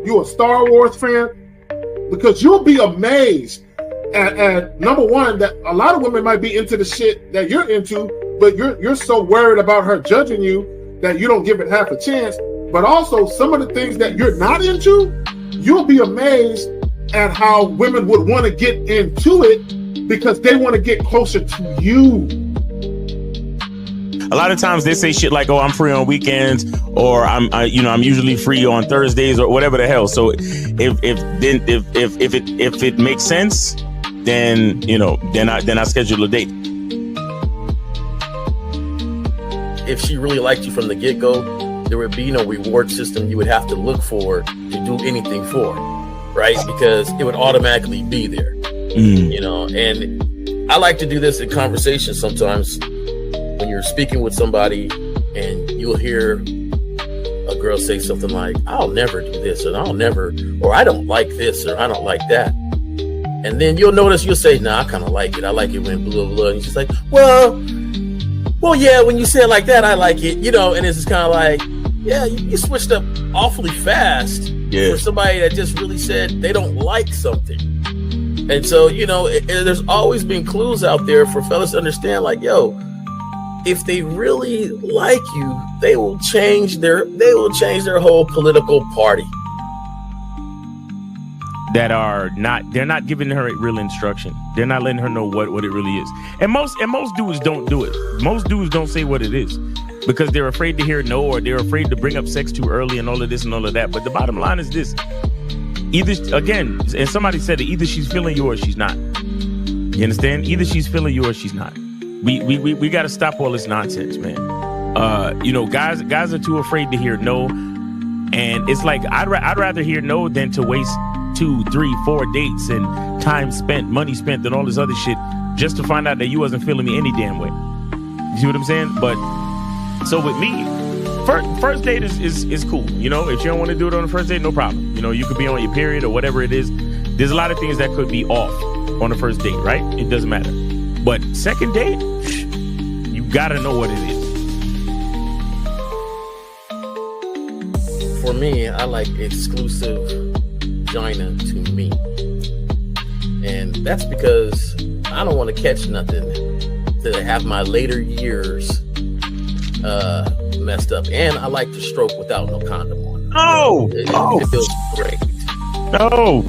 You a Star Wars fan? Because you'll be amazed at number one, that a lot of women might be into the shit that you're into, but you're so worried about her judging you that you don't give it half a chance. But also some of the things that you're not into, you'll be amazed at how women would want to get into it because they want to get closer to you. A lot of times they say shit like, "Oh, I'm free on weekends," or I'm usually free on Thursdays," or whatever the hell. So if it makes sense, then I schedule a date. If she really liked you from the get-go, there would be no reward system you would have to look for to do anything for, right? Because it would automatically be there, And I like to do this in conversations sometimes. When you're speaking with somebody and you'll hear a girl say something like, "I'll never do this," or "I don't like this," or "I don't like that." And then you'll notice you'll say, "Nah, I kind of like it. I like it when blah, blah." And she's like, well, yeah, when you say it like that, I like it, and it's just kind of like, yeah, you switched up awfully fast for somebody that just really said they don't like something. And so, there's always been clues out there for fellas to understand, like, yo, if they really like you, they will change their whole political party. They're not giving her real instruction. They're not letting her know what it really is. And most dudes don't do it. Most dudes don't say what it is because they're afraid to hear no, or they're afraid to bring up sex too early and all of this and all of that. But the bottom line is this. Either, again, and somebody said it, either she's feeling you or she's not. You understand? Either she's feeling you or she's not. We got to stop all this nonsense, man. Guys are too afraid to hear no, and it's like I'd rather hear no than to waste 2, 3, 4 dates and time spent, money spent, and all this other shit just to find out that you wasn't feeling me any damn way. You see what I'm saying? But so with me, first date is cool. If you don't want to do it on the first date, no problem. You could be on your period or whatever it is. There's a lot of things that could be off on the first date, right? It doesn't matter. But second date, you gotta know what it is. For me, I like exclusive vagina to me. And that's because I don't want to catch nothing to have my later years messed up. And I like to stroke without no condom on. It feels great. No.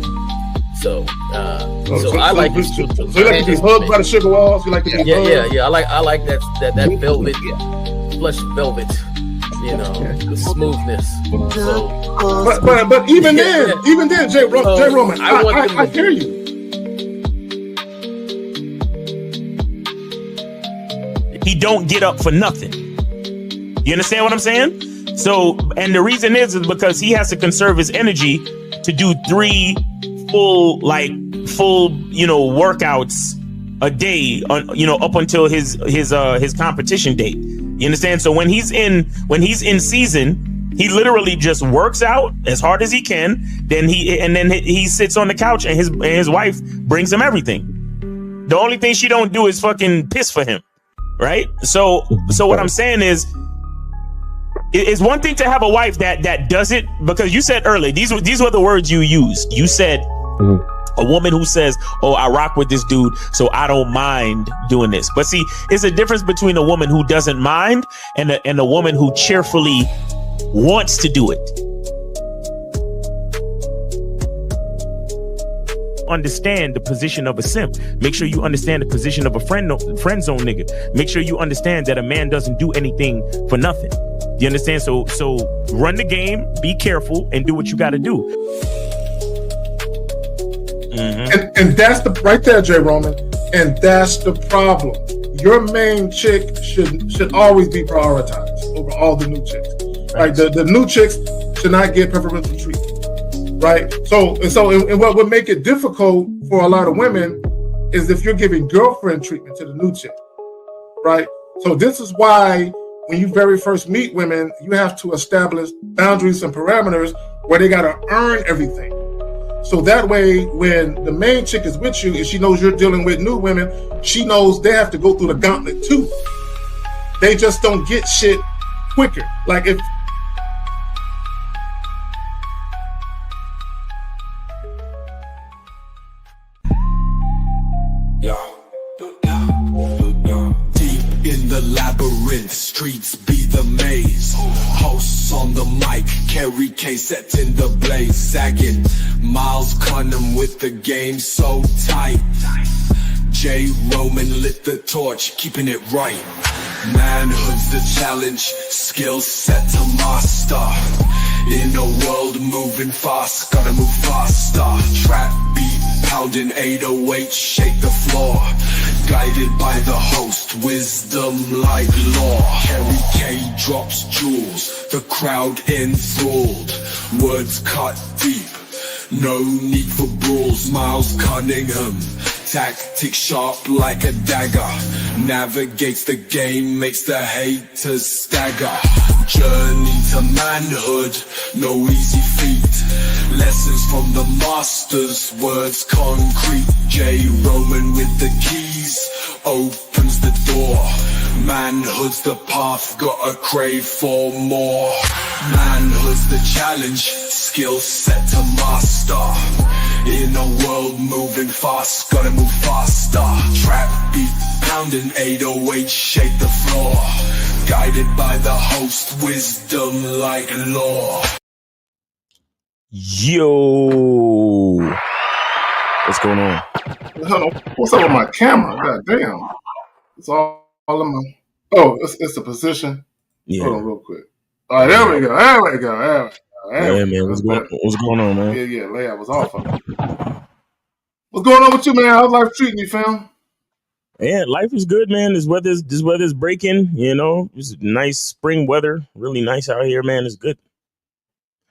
So I like it. So you like to be hugged by the sugar walls? You like to be hugged? Yeah. I like that velvet, plush velvet. The smoothness. So, but even then, Jay Roman, I hear you. He don't get up for nothing. You understand what I'm saying? So, and the reason is because he has to conserve his energy to do 3 full workouts a day up until his competition date. You understand? So when he's in season, he literally just works out as hard as he can. Then he sits on the couch and his wife brings him everything. The only thing she don't do is fucking piss for him, right? So what I'm saying is, it's one thing to have a wife that does it, because you said earlier, these were the words you used. You said a woman who says, "Oh, I rock with this dude, so I don't mind doing this." But see, it's a difference between a woman who doesn't mind and a woman who cheerfully wants to do it. Understand the position of a simp. Make sure you understand the position of a friend zone nigga. Make sure you understand that a man doesn't do anything for nothing. You understand? So run the game, be careful, and do what you got to do. Mm-hmm. And that's right there, Jay Roman. And that's the problem. Your main chick should always be prioritized over all the new chicks. Right? The new chicks should not get preferential treatment. Right? So what would make it difficult for a lot of women is if you're giving girlfriend treatment to the new chick. Right? So this is why when you very first meet women, you have to establish boundaries and parameters where they got to earn everything. So that way, when the main chick is with you and she knows you're dealing with new women, she knows they have to go through the gauntlet too. They just don't get shit quicker. Like streets be the maze. Hosts on the mic, carry case set in the blaze. Sagging, Miles Cunham with the game so tight. J. Roman lit the torch, keeping it right. Manhood's the challenge, skill set to master. In a world moving fast, gotta move faster. Trap beat, pounding 808, shake the floor. Guided by the host, wisdom like law. Carry K drops jewels, the crowd enthralled. Words cut deep, no need for brawls. Miles Cunningham, tactic sharp like a dagger. Navigates the game, makes the haters stagger. Journey to manhood, no easy feat. Lessons from the masters, words concrete. J. Roman with the keys, opens the door. Manhood's the path, got a crave for more. Manhood's the challenge, skill set to master. In a world moving fast, gotta move faster. Trap beat, pounding 808, shake the floor. Guided by the host, wisdom like law. Yo, what's going on? What's up with my camera? God damn. It's all in my... Oh, it's the position. Yeah. Hold on real quick. All right, there we go. Yeah, man. What's going on, man? Yeah, layout was off of it. What's going on with you, man? How's life treating you, fam? Yeah, life is good, man. This weather's breaking, you know. It's nice spring weather. Really nice out here, man. It's good.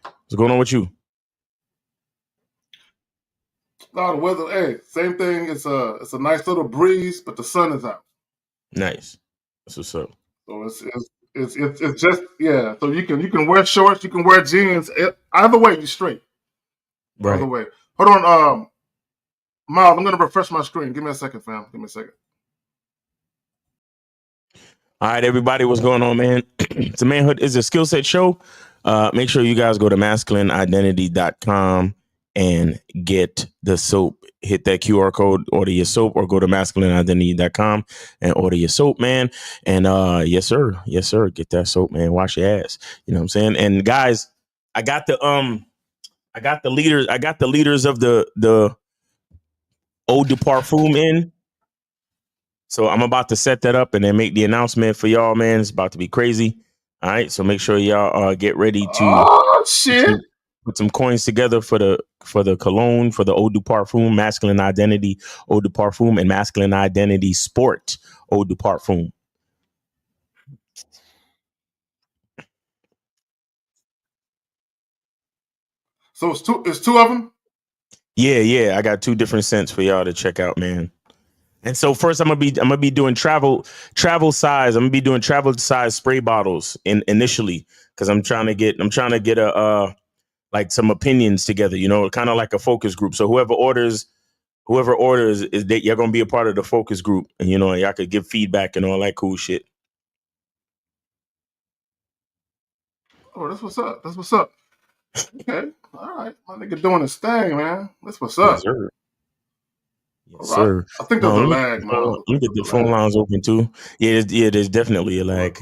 What's going on with you? No, the weather, hey, same thing. It's a nice little breeze, but the sun is out. Nice. That's what's up. So it's just, yeah. So you can wear shorts, you can wear jeans. Either way, you're straight. Right. Either way. Hold on, Miles, I'm gonna refresh my screen. Give me a second, fam. Give me a second. All right, everybody, what's going on, man? It's a Manhood is a skill set show. Make sure you guys go to masculineidentity.com and get the soap. Hit that QR code, order your soap, or go to masculineidentity.com and order your soap, man. And yes, sir. Get that soap, man. Wash your ass. You know what I'm saying? And guys, I got the leaders of the Eau de Parfum in. So I'm about to set that up and then make the announcement for y'all, man. It's about to be crazy. All right. So make sure y'all get ready to put some coins together for the cologne, for the Eau de Parfum, Masculine Identity Eau de Parfum, and Masculine Identity Sport Eau de Parfum. So it's two of them? Yeah. I got two different scents for y'all to check out, man. And so first I'm gonna be doing travel size. I'm gonna be doing travel size spray bottles initially, because I'm trying to get a like some opinions together, you know, kind of like a focus group. So whoever orders is that you're gonna be a part of the focus group, and you know, y'all could give feedback and all that cool shit. Oh, that's what's up. Okay, all right, my nigga doing his thing, man. That's what's up. Yes, sir. Yes, sir. I think there's a lag, man. Let me get the phone lines open too. Yeah, there's definitely a lag.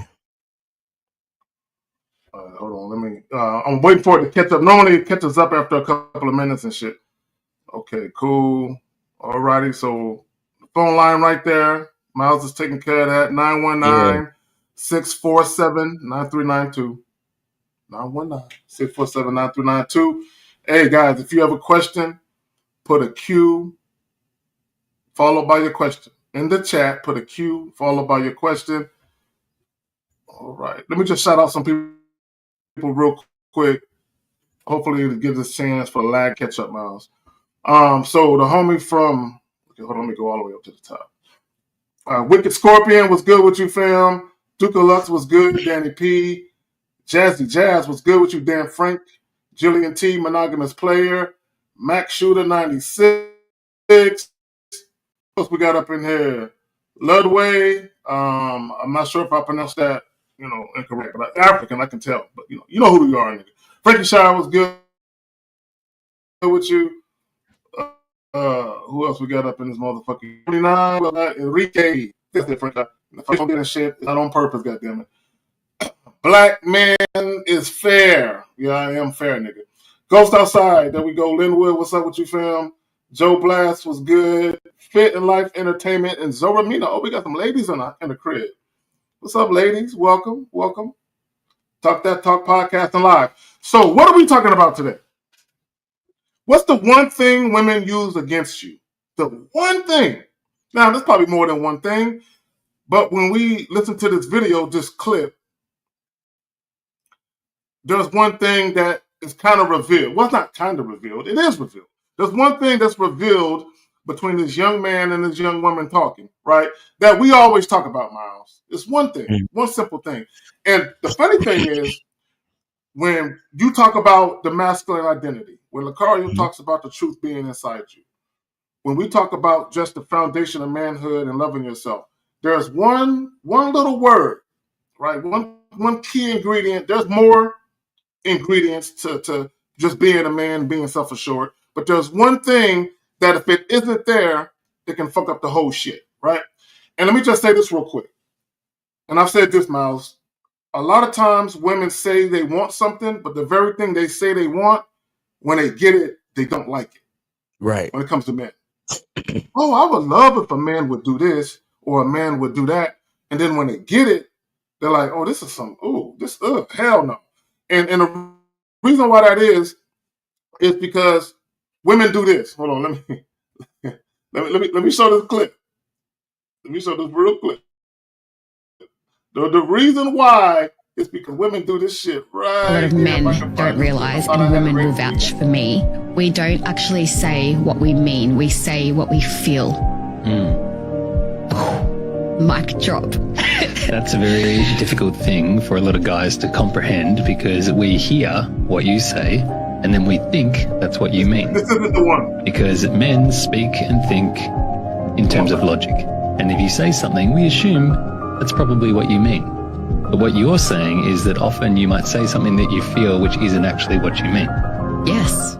Hold on, let me. I'm waiting for it to catch up. Normally, it catches up after a couple of minutes and shit. Okay, cool. All righty, so the phone line right there. Miles is taking care of that. 919-647-9392. 919-647-9392. Hey, guys, if you have a question, put a Q followed by your question. In the chat, put a Q followed by your question. All right. Let me just shout out some people real quick. Hopefully it gives us a chance for the lag catch up, Miles. So the homie from, okay, hold on, let me go all the way up to the top. Wicked Scorpion was good with you, fam. Duke Lux was good, Danny P. Jazzy Jazz was good with you, Dan Frank. Jillian T, monogamous player. Max Shooter 96. What else we got up in here? Ludway. I'm not sure if I pronounced that, incorrect, but African, I can tell. But you know who you are, nigga. Frankie Shire was good with you. Who else we got up in this motherfucking 29? Enrique. That's different. The first one getting shit. Not on purpose, goddammit. Black man is fair. Yeah, I am fair, nigga. Ghost outside. There we go. Linwood, what's up with you, fam? Joe Blast was good. Fit and Life Entertainment and Zoramina. Oh, we got some ladies in the crib. What's up, ladies? Welcome. Talk That Talk podcast and live. So, what are we talking about today? What's the one thing women use against you? The one thing. Now, there's probably more than one thing, but when we listen to this video, this clip, there's one thing that is kind of revealed. Well, it's not kind of revealed. It is revealed. There's one thing that's revealed between this young man and this young woman talking, right? That we always talk about, Miles. It's one thing, one simple thing. And the funny thing is, when you talk about the masculine identity, when Lucario talks about the truth being inside you, when we talk about just the foundation of manhood and loving yourself, there's one little word, right? One key ingredient. There's more ingredients to just being a man, being self-assured. But there's one thing that if it isn't there, it can fuck up the whole shit, right? And let me just say this real quick. And I've said this, Miles. A lot of times women say they want something, but the very thing they say they want, when they get it, they don't like it. Right. When it comes to men. Oh, I would love if a man would do this or a man would do that. And then when they get it, they're like, oh, this is some, hell no. And the reason why that is because women do this. Hold on, let me show this clip. Let me show this real clip. The reason why is because women do this shit right. A lot of men don't realise, and women will vouch for me, we don't actually say what we mean, we say what we feel. Mic drop. That's a very difficult thing for a lot of guys to comprehend, because we hear what you say and then we think that's what you mean. This isn't the one. Because men speak and think in terms of logic. And if you say something, we assume that's probably what you mean. But what you're saying is that often you might say something that you feel which isn't actually what you mean. Yes.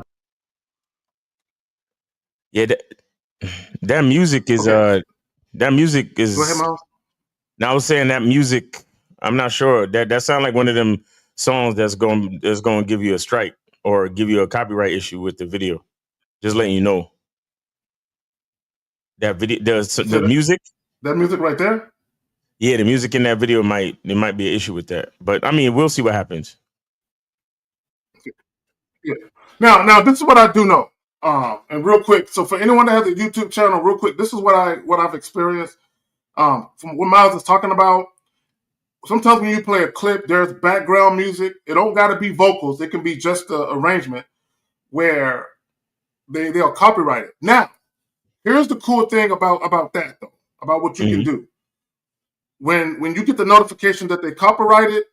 Yeah, that music is that music is. Go ahead, Miles. Now I was saying that music. I'm not sure that sounds like one of them songs that's going to give you a strike or give you a copyright issue with the video. Just letting you know. That video, the music. That music right there. Yeah, the music in that video might be an issue with that, but I mean, we'll see what happens. Yeah. Now, this is what I do know. And real quick, so for anyone that has a YouTube channel, real quick, this is what I've experienced. From what Miles is talking about. Sometimes when you play a clip, there's background music. It don't got to be vocals. It can be just an arrangement where they'll copyright it. Now, here's the cool thing about that though, about what you can do. When you get the notification that they copyrighted,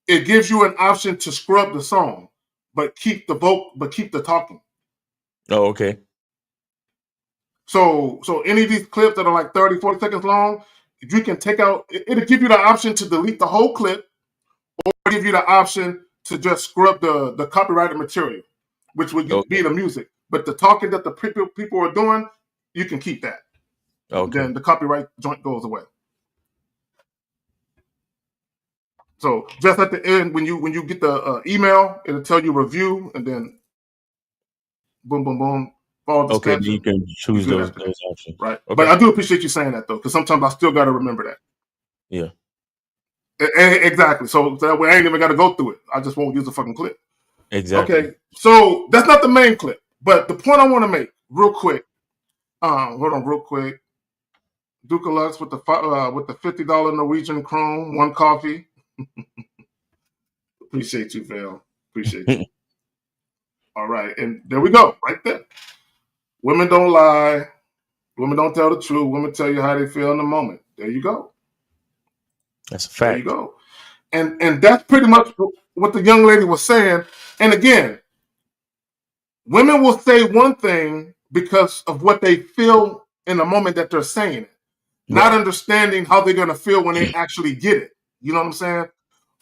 it gives you an option to scrub the song, but keep the talking. Oh, okay. So any of these clips that are like 30, 40 seconds long, you can take out, it'll give you the option to delete the whole clip or give you the option to just scrub the copyrighted material, which would be the music. But the talking that the people are doing, you can keep that. Okay. Then the copyright joint goes away. So just at the end, when you get the email, it'll tell you review, and then boom, boom, boom. Okay, you can choose those options. Right. Okay. But I do appreciate you saying that, though, because sometimes I still got to remember that. Yeah. Exactly. So that way I ain't even got to go through it. I just won't use the fucking clip. Exactly. Okay. So that's not the main clip. But the point I want to make real quick. Hold on real quick. Duke Lux with the $50 Norwegian krone, one coffee. Appreciate you, Phil. Appreciate you. All right. And there we go. Right there. Women don't lie. Women don't tell the truth. Women tell you how they feel in the moment. There you go. That's a fact. There you go. And that's pretty much what the young lady was saying. And again, women will say one thing because of what they feel in the moment that they're saying it, not understanding how they're going to feel when they actually get it. You know what I'm saying?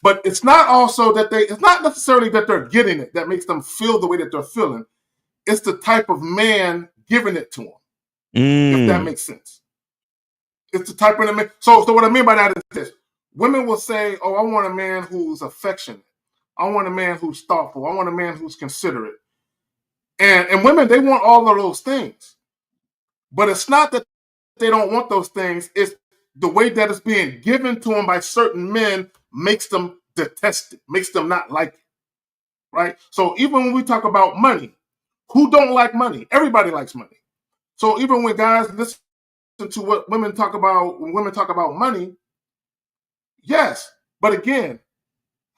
But it's not it's not necessarily that they're getting it that makes them feel the way that they're feeling. It's the type of man giving it to them, if that makes sense. It's the type of man. So what I mean by that is this. women will say, "Oh, I want a man who's affectionate. I want a man who's thoughtful. I want a man who's considerate." And women, they want all of those things. But it's not that they don't want those things. It's the way that it's being given to them by certain men makes them detest it, makes them not like it, right? So even when we talk about money, who don't like money? Everybody likes money. So even when guys listen to what women talk about, when women talk about money, yes. But again,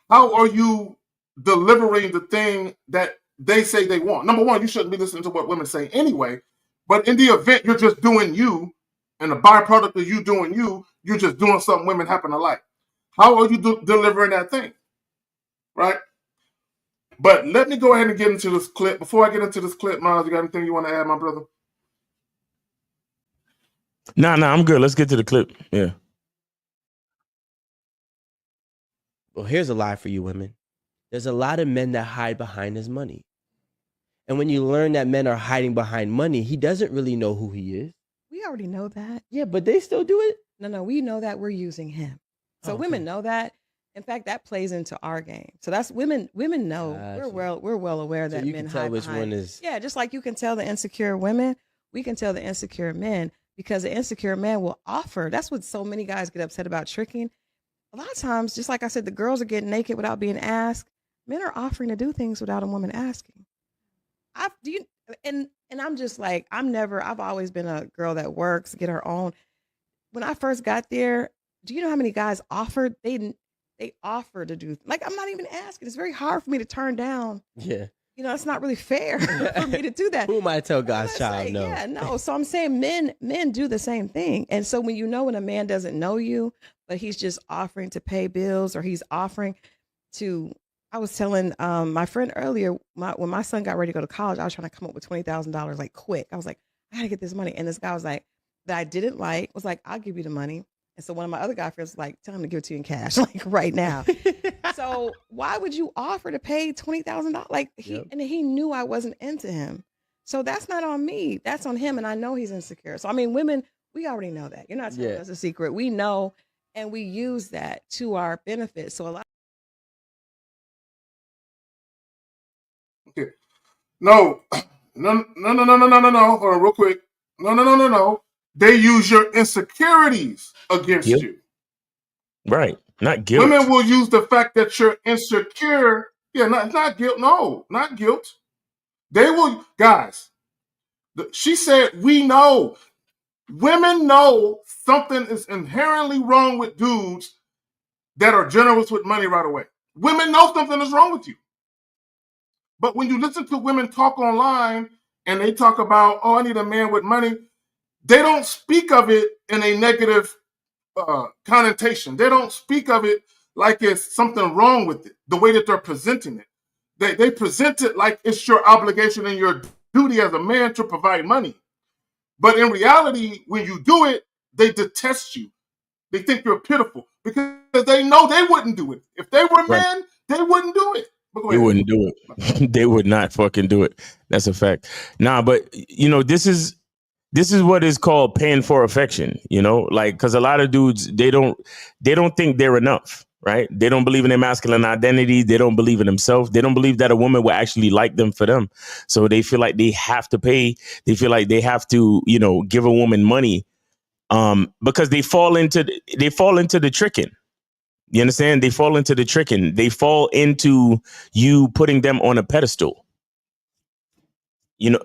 how are you delivering the thing that they say they want? Number one, you shouldn't be listening to what women say anyway. But in the event you're just doing you, and the byproduct of you doing you, you're just doing something women happen to like. How are you delivering that thing? Right? But let me go ahead and get into this clip. Before I get into this clip, Miles, you got anything you want to add, my brother? No, I'm good. Let's get to the clip. Yeah. Well, here's a lie for you women. There's a lot of men that hide behind his money. And when you learn that men are hiding behind money, he doesn't really know who he is. We already know that. Yeah, but they still do it. No, we know that we're using him. So women know that. In fact, that plays into our game. So that's women know. Gotcha. We're well aware that you men can tell hide which behind. one is. Yeah, just like you can tell the insecure women, we can tell the insecure men, because the insecure man will offer. That's what so many guys get upset about, tricking. A lot of times, just like I said, the girls are getting naked without being asked. Men are offering to do things without a woman asking. And I'm just like, I've always been a girl that works, get her own. When I first got there, do you know how many guys offered? They offered to do, like, I'm not even asking. It's very hard for me to turn down. Yeah. You know, it's not really fair for me to do that. Who might tell God's child no? Yeah, no. So I'm saying men do the same thing. And so when a man doesn't know you, but he's just offering to pay bills, or he's offering to, I was telling my friend earlier, when my son got ready to go to college, I was trying to come up with $20,000 like quick. I was like, I gotta get this money. And this guy was like, that I didn't like, was like, I'll give you the money. And so one of my other guy friends was like, tell him to give it to you in cash, like right now. So why would you offer to pay $20,000? Like and he knew I wasn't into him. So that's not on me. That's on him. And I know he's insecure. So I mean, women, we already know that. You're not telling us a secret. We know, and we use that to our benefit. So a lot. Okay. No. Hold on, real quick. No. They use your insecurities against you. Right. Not guilt. Women will use the fact that you're insecure. Yeah, not guilt. No, not guilt. They will, guys. She said, we know. Women know something is inherently wrong with dudes that are generous with money right away. Women know something is wrong with you. But when you listen to women talk online and they talk about, oh, I need a man with money, they don't speak of it in a negative connotation. They don't speak of it like it's something wrong with it, the way that they're presenting it. They present it like it's your obligation and your duty as a man to provide money. But in reality, when you do it, they detest you. They think you're pitiful because they know they wouldn't do it. If they were men, they wouldn't do it. They wouldn't do it. They would not fucking do it. That's a fact. Nah, but you know, this is what is called paying for affection, you know, like, because a lot of dudes, they don't think they're enough, right? They don't believe in their masculine identity. They don't believe in themselves. They don't believe that a woman will actually like them for them. So they feel like they have to pay. They feel like they have to, you know, give a woman money because they fall into the tricking. You understand? They fall into the tricking. They fall into you putting them on a pedestal. You know,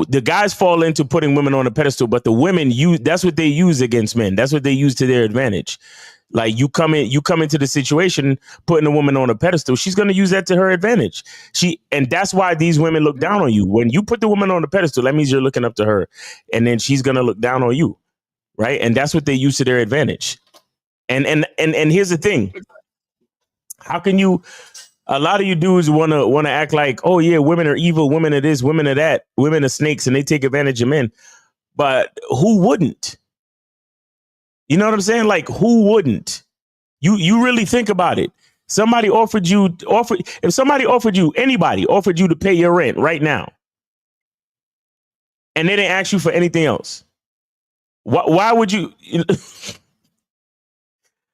the guys fall into putting women on a pedestal, but the women that's what they use against men. That's what they use to their advantage. Like you come into the situation, putting a woman on a pedestal, she's going to use that to her advantage. And that's why these women look down on you. When you put the woman on a pedestal, that means you're looking up to her, and then she's going to look down on you. Right. And that's what they use to their advantage. And here's the thing. How can you, a lot of you dudes want to act like, oh yeah, women are evil, women are this, women are that, women are snakes, and they take advantage of men. But who wouldn't? You know what I'm saying? Like, who wouldn't? You really think about it. If somebody offered you to pay your rent right now, and they didn't ask you for anything else, Why would you?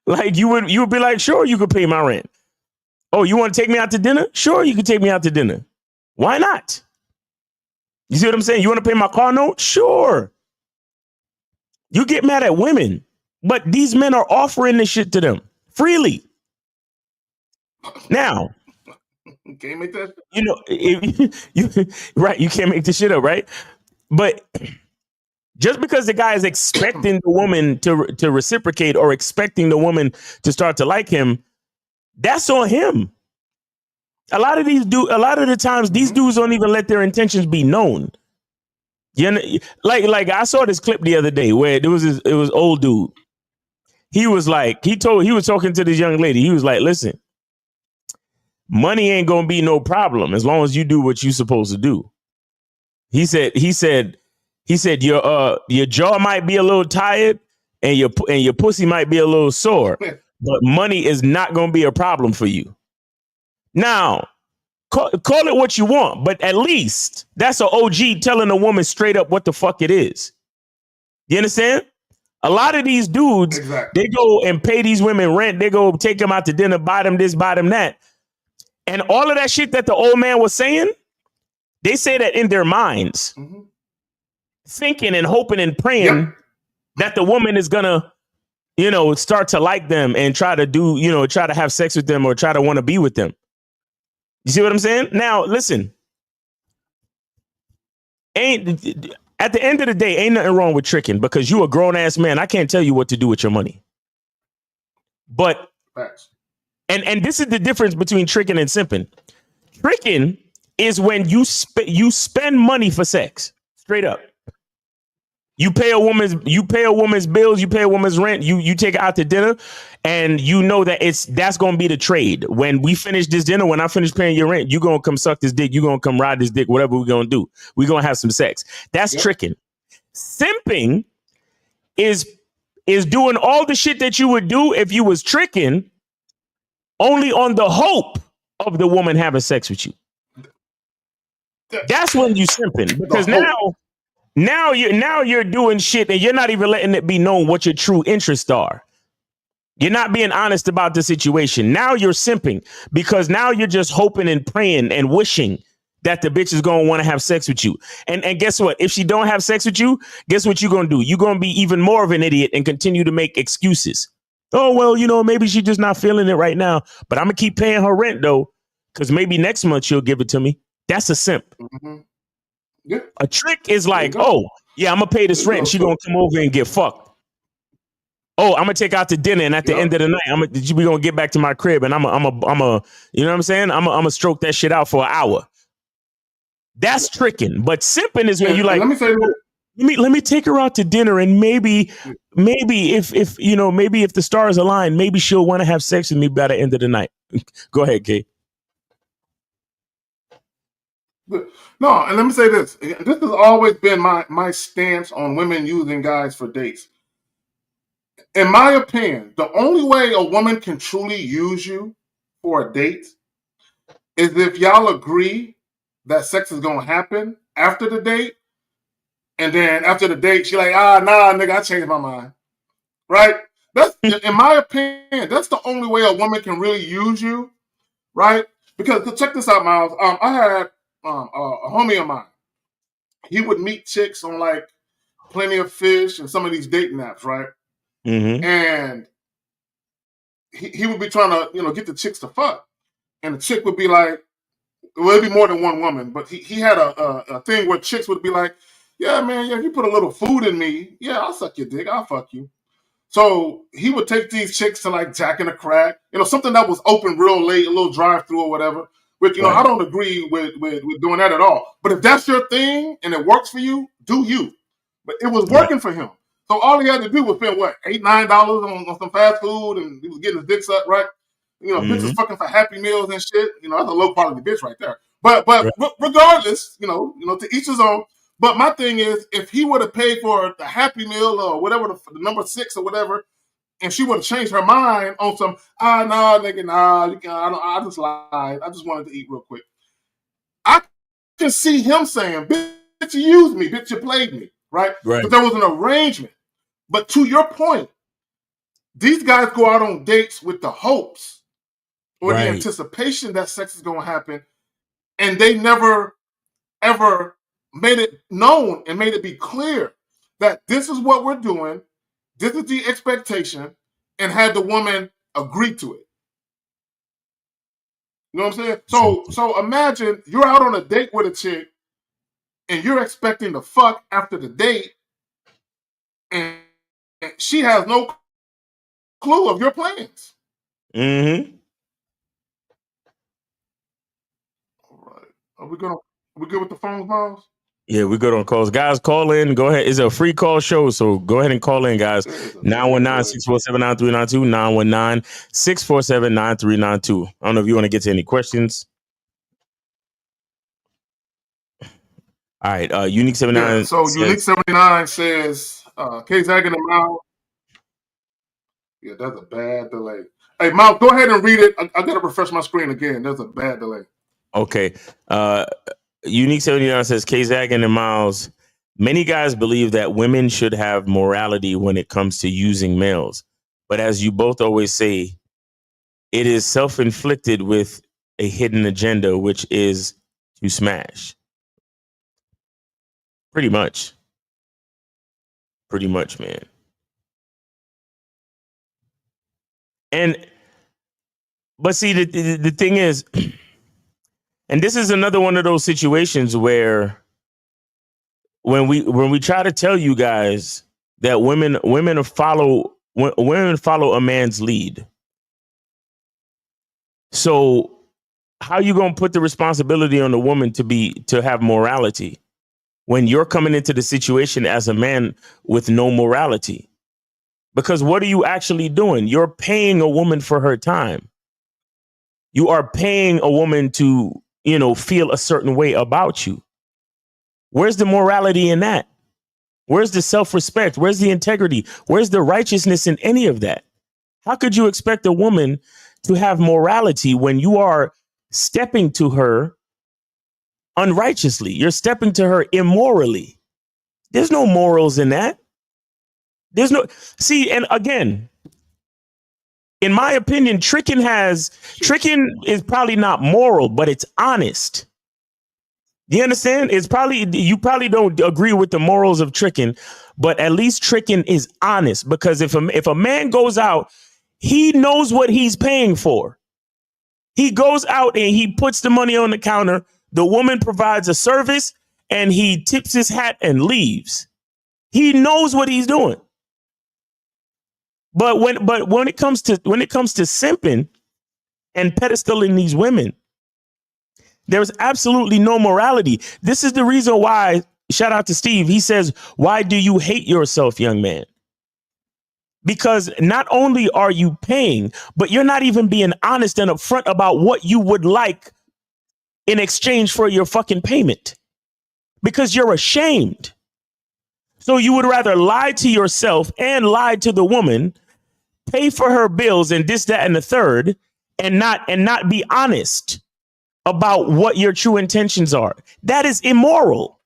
Like you would be like, sure, you could pay my rent. Oh, you want to take me out to dinner? Sure, you can take me out to dinner. Why not? You see what I'm saying? You want to pay my car note? Sure. You get mad at women, but these men are offering this shit to them freely. Now, You can't make that. you know, right? You can't make this shit up, right? But just because the guy is expecting the woman to reciprocate or expecting the woman to start to like him, that's on him. A lot of the times, these dudes don't even let their intentions be known. You know, like I saw this clip the other day where it was old dude. He was like, he was talking to this young lady. He was like, listen, money ain't gonna be no problem as long as you do what you're supposed to do. He said your jaw might be a little tired and your pussy might be a little sore, but money is not gonna be a problem for you. Now, call it what you want, but at least that's an OG telling a woman straight up what the fuck it is. You understand? A lot of these dudes, They go and pay these women rent. They go take them out to dinner, buy them this, buy them that. And all of that shit that the old man was saying, they say that in their minds, thinking and hoping and praying that the woman is gonna, start to like them and try to have sex with them or try to want to be with them. You see what I'm saying? Now, listen, at the end of the day, ain't nothing wrong with tricking because you a grown ass man. I can't tell you what to do with your money. But, and this is the difference between tricking and simping. Tricking is when you spend money for sex, straight up. You pay a woman's bills, you pay a woman's rent, you take her out to dinner, and you know that that's gonna be the trade. When we finish this dinner, when I finish paying your rent, you gonna come suck this dick, you gonna come ride this dick, whatever we're gonna do. We're gonna have some sex. That's tricking. Simping is doing all the shit that you would do if you was tricking, only on the hope of the woman having sex with you. That's when you simping, because now you're doing shit and you're not even letting it be known what your true interests are. You're not being honest about the situation. Now you're simping because now you're just hoping and praying and wishing that the bitch is going to want to have sex with you. And guess what? If she don't have sex with you, guess what you're going to do? You're going to be even more of an idiot and continue to make excuses. Oh, well, maybe she's just not feeling it right now, but I'm going to keep paying her rent though, because maybe next month she'll give it to me. That's a simp. Yeah. A trick is like, oh, yeah, I'm going to pay this rent and she's going to come over and get fucked. Oh, I'm going to take out to dinner and at the end of the night, we're going to get back to my crib and I'm a, you know what I'm saying? I'm going to stroke that shit out for an hour. That's tricking. But simping is when you like, let me take her out to dinner and maybe if the stars align, maybe she'll want to have sex with me by the end of the night. Go ahead, Kay. No, and let me say this. This has always been my stance on women using guys for dates. In my opinion, the only way a woman can truly use you for a date is if y'all agree that sex is going to happen after the date. And then after the date, she's like, nah, nigga, I changed my mind. Right? That's, in my opinion, that's the only way a woman can really use you. Right? Because check this out, Miles. I had a homie of mine. He would meet chicks on like Plenty of Fish and some of these dating apps, right? Mm-hmm. And he would be trying to, get the chicks to fuck. And the chick would be like, well, it'd be more than one woman, but he had a thing where chicks would be like, yeah, man, if you put a little food in me, yeah, I'll suck your dick, I'll fuck you. So he would take these chicks to like Jack in the Crack, something that was open real late, a little drive-through or whatever. Which, right. I don't agree with doing that at all. But if that's your thing and it works for you, do you. But it was working for him. So all he had to do was spend, $8, $9 on some fast food, and he was getting his dick sucked, right? Bitches fucking for Happy Meals and shit. That's a low quality bitch right there. But regardless, to each his own. But my thing is, if he would have paid for the Happy Meal or whatever, the number 6 or whatever, and she would have changed her mind on some, nah, nigga, nah, you can't, I just lied. I just wanted to eat real quick. I can see him saying, bitch, you used me, bitch, you played me, right? But there was an arrangement. But to your point, these guys go out on dates with the hopes or the anticipation that sex is going to happen, and they never, ever made it known and made it be clear that this is what we're doing, this is the expectation, and had the woman agree to it. You know what I'm saying? So imagine you're out on a date with a chick, and you're expecting to fuck after the date, and she has no clue of your plans. Mm-hmm. All right. We good with the phones, Miles? Yeah, we're good on calls. Guys, call in. Go ahead. It's a free call show, so go ahead and call in, guys. 919-647-9392, 919-647-9392. I don't know if you want to get to any questions. All right, Unique 79. Yeah, so Unique 79 says, K-Zag in the mouth. Yeah, that's a bad delay. Hey, Miles, go ahead and read it. I got to refresh my screen again. There's a bad delay. Okay. Unique 79 says, K-Zag and Miles, many guys believe that women should have morality when it comes to using males. But as you both always say, it is self-inflicted with a hidden agenda, which is to smash. Pretty much, man. But see, the thing is, and this is another one of those situations where when we try to tell you guys that women follow a man's lead. So how you gonna put the responsibility on the woman to have morality when you're coming into the situation as a man with no morality? Because what are you actually doing? You're paying a woman for her time. You are paying a woman to, feel a certain way about you. Where's the morality in that? Where's the self-respect? Where's the integrity? Where's the righteousness in any of that? How could you expect a woman to have morality when you are stepping to her unrighteously? You're stepping to her immorally. There's no morals in that. And again, in my opinion, tricking is probably not moral, but it's honest. You understand? You probably don't agree with the morals of tricking, but at least tricking is honest, because if a man goes out, he knows what he's paying for. He goes out and he puts the money on the counter. The woman provides a service and he tips his hat and leaves. He knows what he's doing. But when it comes to simping and pedestaling these women, there's absolutely no morality. This is the reason why, shout out to Steve, he says, why do you hate yourself, young man? Because not only are you paying, but you're not even being honest and upfront about what you would like in exchange for your fucking payment, because you're ashamed. So you would rather lie to yourself and lie to the woman, pay for her bills and this, that, and the third, and not be honest about what your true intentions are. That is immoral.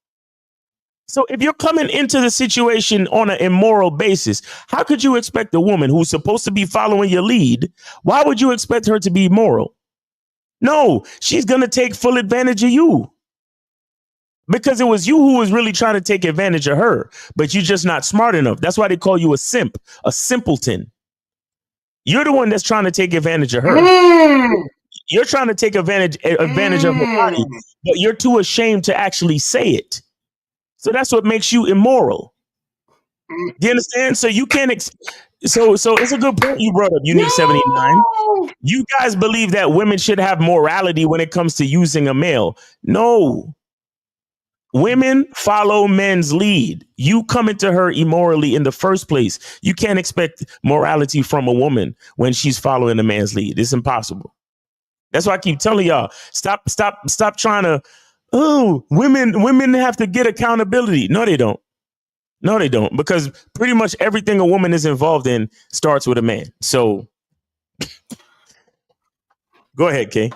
So if you're coming into the situation on an immoral basis, how could you expect a woman who's supposed to be following your lead? Why would you expect her to be moral? No, she's going to take full advantage of you, because it was you who was really trying to take advantage of her, but you're just not smart enough. That's why they call you a simp, a simpleton. You're the one that's trying to take advantage of her. You're trying to take advantage of her body, but you're too ashamed to actually say it. So that's what makes you immoral. Do you understand? So you can't. So it's a good point you brought up, Unique 79. You guys believe that women should have morality when it comes to using a male. No. Women follow men's lead. You come into her immorally in the first place. You can't expect morality from a woman when she's following a man's lead. It's impossible. That's why I keep telling y'all, stop trying to, women have to get accountability. No, they don't. No, they don't. Because pretty much everything a woman is involved in starts with a man. So go ahead, Kay.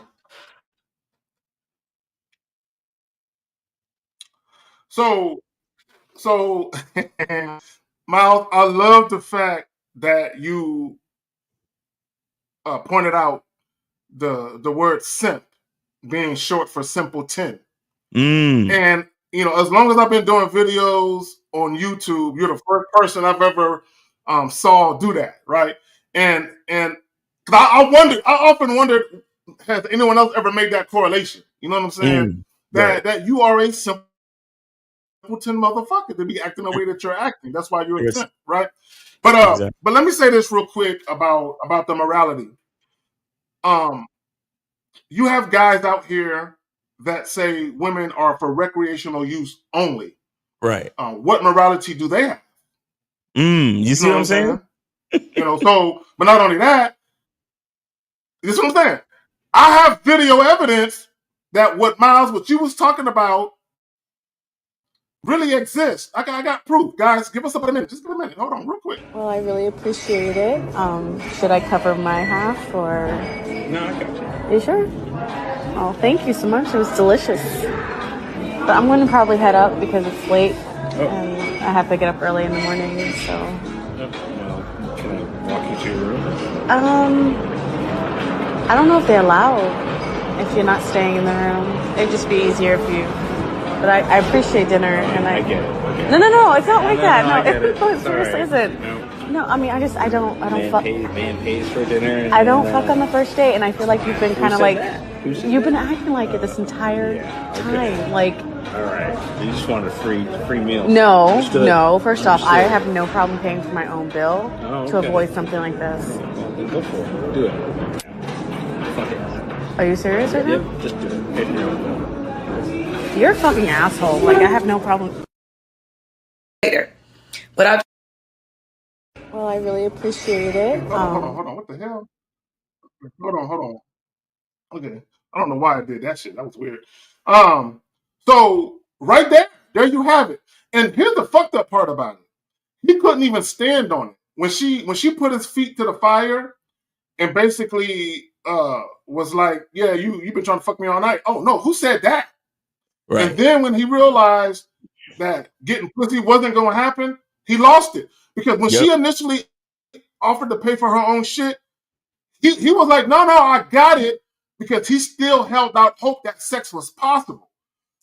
So Miles, I love the fact that you pointed out the word simp being short for simpleton. And as long as I've been doing videos on YouTube, you're the first person I've ever saw do that, right? And I often wondered, has anyone else ever made that correlation? You know what I'm saying? That you are a simpleton motherfucker to be acting the way that you're acting. That's why you're a simp, right? But but let me say this real quick about the morality. You have guys out here that say women are for recreational use only. Right. What morality do they have? You see what I'm saying? So, but not only that, this is what I'm saying. I have video evidence that what you was talking about really exists. I got proof. Guys, give us a minute. Just give a minute. Hold on real quick. Well, I really appreciate it. Should I cover my half or? No, I got you. You sure? Oh, thank you so much. It was delicious. But I'm going to probably head up because it's late and I have to get up early in the morning. So. Well, can I walk you to your room? I don't know if they allow if you're not staying in the room. It'd just be easier if you. But I appreciate dinner and I get it. No, it's not like that. No, I get it. It seriously isn't. No, I mean, I don't fuck. Man pays for dinner. I don't fuck on the first date, and I feel like you've been kind of like, you've been acting like it this entire time. Like, all right, you just want a free meal. No. First off, I have no problem paying for my own bill to avoid something like this. Well, go for it. Do it. Fuck it. Are you serious right now? Yep, just do it. Pay for your own bill. You're a fucking asshole. Like, I have no problem. Later, but I. Well, I really appreciate it. Hold on. What the hell? Hold on. Okay. I don't know why I did that shit. That was weird. So right there you have it. And here's the fucked up part about it. He couldn't even stand on it. When she put his feet to the fire and basically was like, yeah, you've been trying to fuck me all night. Oh no, who said that? Right. And then when he realized that getting pussy wasn't gonna happen, he lost it. Because when she initially offered to pay for her own shit, he was like, no, I got it, because he still held out hope that sex was possible.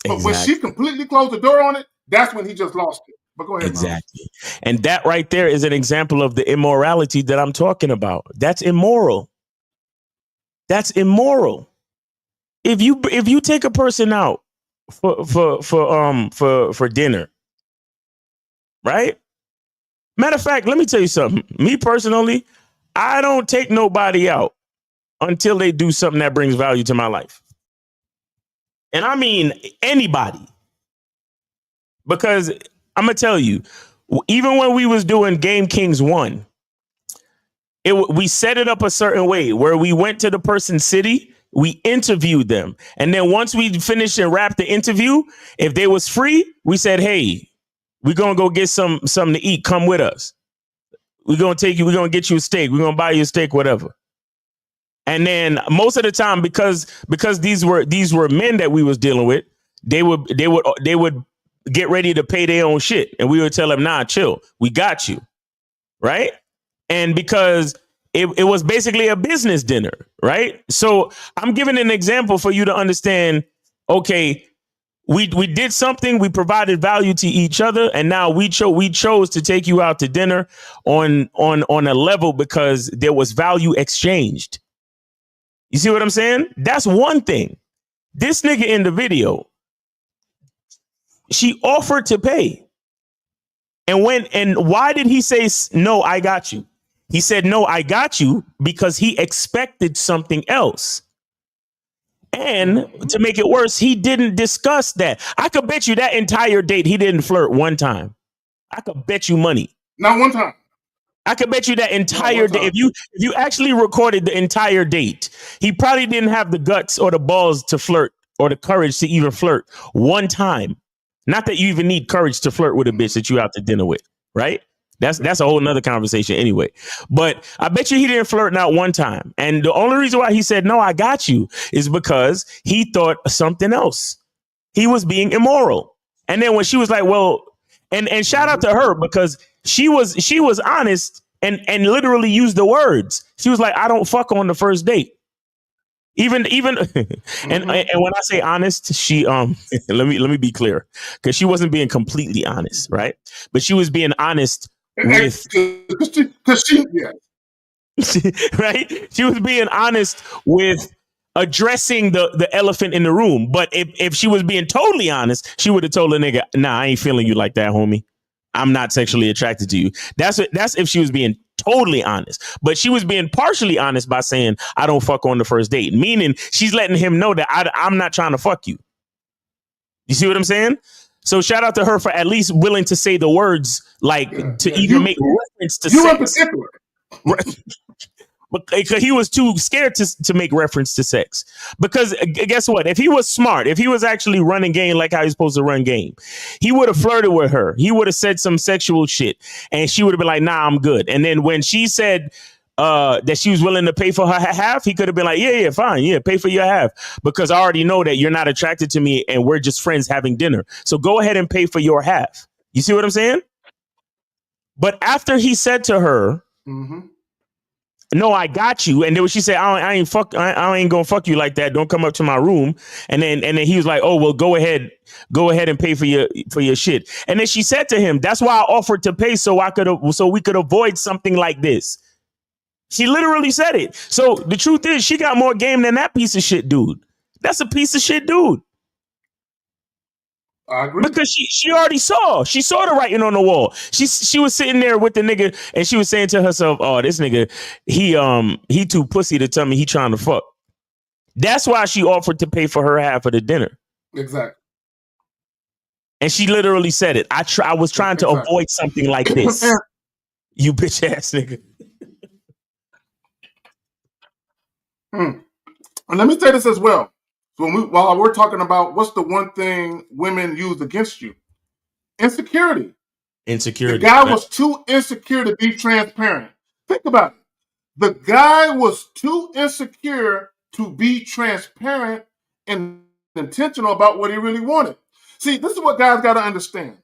But when she completely closed the door on it, that's when he just lost it. But go ahead. Exactly. And that right there is an example of the immorality that I'm talking about. That's immoral. That's immoral. If you take a person out for dinner, right? Matter of fact, let me tell you something. Me personally, I don't take nobody out until they do something that brings value to my life. And I mean anybody. Because I'm going to tell you, even when we was doing Game Kings 1, we set it up a certain way where we went to the person's city, we interviewed them. And then once we finished and wrapped the interview, if they was free, we said, hey, we're going to go get something to eat. Come with us. We're going to take you. We're going to get you a steak. We're going to buy you a steak, whatever. And then most of the time, because these were men that we was dealing with, they would get ready to pay their own shit. And we would tell them, nah, chill. We got you. Right. And because it was basically a business dinner. Right. So I'm giving an example for you to understand. OK, we did something. We provided value to each other. And now we chose to take you out to dinner on a level because there was value exchanged. You see what I'm saying? That's one thing. This nigga in the video, she offered to pay. And why did he say, no, I got you? He said, no, I got you because he expected something else. And to make it worse, he didn't discuss that. I could bet you that entire date he didn't flirt one time. I could bet you money. Not one time. I could bet you that entire day. If you actually recorded the entire date, he probably didn't have the guts or the balls to flirt or the courage to even flirt one time. Not that you even need courage to flirt with a bitch that you out to dinner with, right? That's a whole nother conversation anyway. But I bet you he didn't flirt not one time. And the only reason why he said, no, I got you, is because he thought something else. He was being immoral. And then when she was like, well, and shout out to her because she was honest and literally used the words. She was like, I don't fuck on the first date. Even and when I say honest, she let me be clear, because she wasn't being completely honest, right? But she was being honest with because she right? She was being honest with addressing the elephant in the room. But if she was being totally honest, she would have told the nigga, nah, I ain't feeling you like that, homie. I'm not sexually attracted to you. That's if she was being totally honest. But she was being partially honest by saying, I don't fuck on the first date. Meaning she's letting him know that I'm not trying to fuck you. You see what I'm saying? So shout out to her for at least willing to say the words, like to even make reference to you in sex. particular. Because he was too scared to make reference to sex. Because guess what? If he was smart, if he was actually running game like how he's supposed to run game, he would have flirted with her. He would have said some sexual shit, and she would have been like, nah, I'm good. And then when she said that she was willing to pay for her half, he could have been like, yeah, fine. Yeah, pay for your half. Because I already know that you're not attracted to me and we're just friends having dinner. So go ahead and pay for your half. You see what I'm saying? But after he said to her, no, I got you. And then she said, I ain't gonna fuck you like that. Don't come up to my room. And then he was like, oh, well, go ahead and pay for your shit. And then she said to him, that's why I offered to pay so we could avoid something like this. She literally said it. So the truth is, she got more game than that piece of shit dude. That's a piece of shit dude. I agree. Because she already saw the writing on the wall. She was sitting there with the nigga and she was saying to herself, oh, this nigga, he too pussy to tell me he trying to fuck. That's why she offered to pay for her half of the dinner. Exactly. And she literally said it. I was trying to avoid something like this. You bitch ass nigga. And let me say this as well. While we're talking about what's the one thing women use against you, insecurity. The guy was too insecure to be transparent. Think about it. The guy was too insecure to be transparent and intentional about what he really wanted. See, this is what guys got to understand.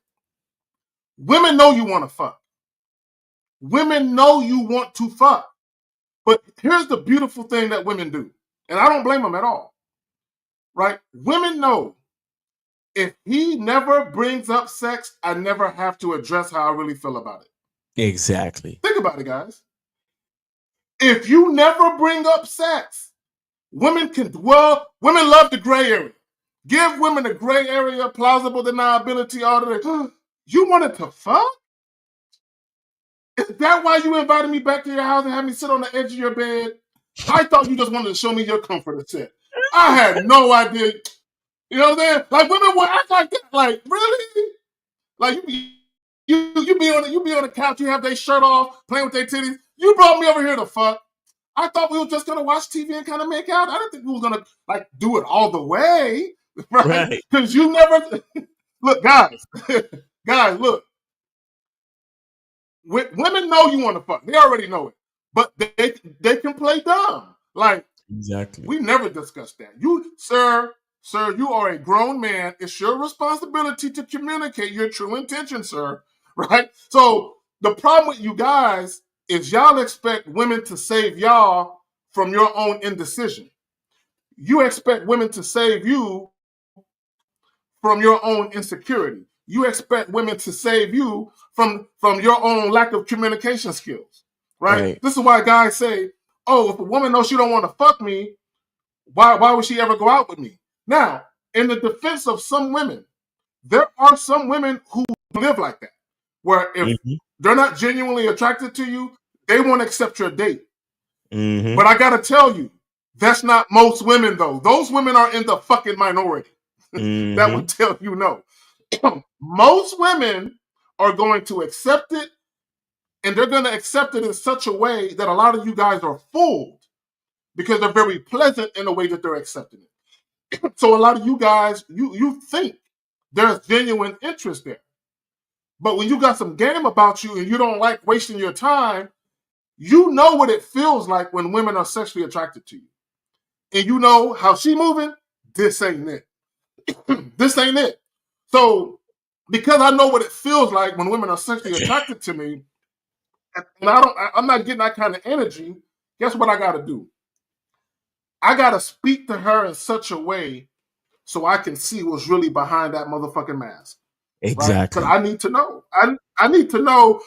Women know you want to fuck. Women know you want to fuck. But here's the beautiful thing that women do. And I don't blame them at all. Right? Women know if he never brings up sex, I never have to address how I really feel about it. Exactly. Think about it, guys. If you never bring up sex, women love the gray area. Give women a gray area, plausible deniability, all of that. You wanted to fuck? Is that why you invited me back to your house and had me sit on the edge of your bed? I thought you just wanted to show me your comforter set. I had no idea. You know what I'm saying? Like women will act like that. Like, really? Like you be on the couch, you have their shirt off, playing with their titties. You brought me over here to fuck. I thought we were just gonna watch TV and kind of make out. I didn't think we was gonna like do it all the way, right? Because you never look, guys. Guys, look. Women know you want to fuck. They already know it, but they can play dumb. Like, exactly. We never discussed that. You, sir, you are a grown man. It's your responsibility to communicate your true intention, sir. Right? So the problem with you guys is y'all expect women to save y'all from your own indecision. You expect women to save you from your own insecurity. You expect women to save you from your own lack of communication skills, right? This is why guys say, oh, if a woman knows she don't want to fuck me, why would she ever go out with me? Now, in the defense of some women, there are some women who live like that, where if they're not genuinely attracted to you, they won't accept your date. But I got to tell you, that's not most women, though. Those women are in the fucking minority. That would tell you no. Most women are going to accept it, and they're going to accept it in such a way that a lot of you guys are fooled because they're very pleasant in the way that they're accepting it. So a lot of you guys, you think there's genuine interest there. But when you got some game about you and you don't like wasting your time, you know what it feels like when women are sexually attracted to you. And you know how she moving, this ain't it. This ain't it. So because I know what it feels like when women are sexually attracted to me, and I'm not getting that kind of energy. Guess what I got to do? I got to speak to her in such a way so I can see what's really behind that motherfucking mask. Exactly. Because I need to know. I need to know,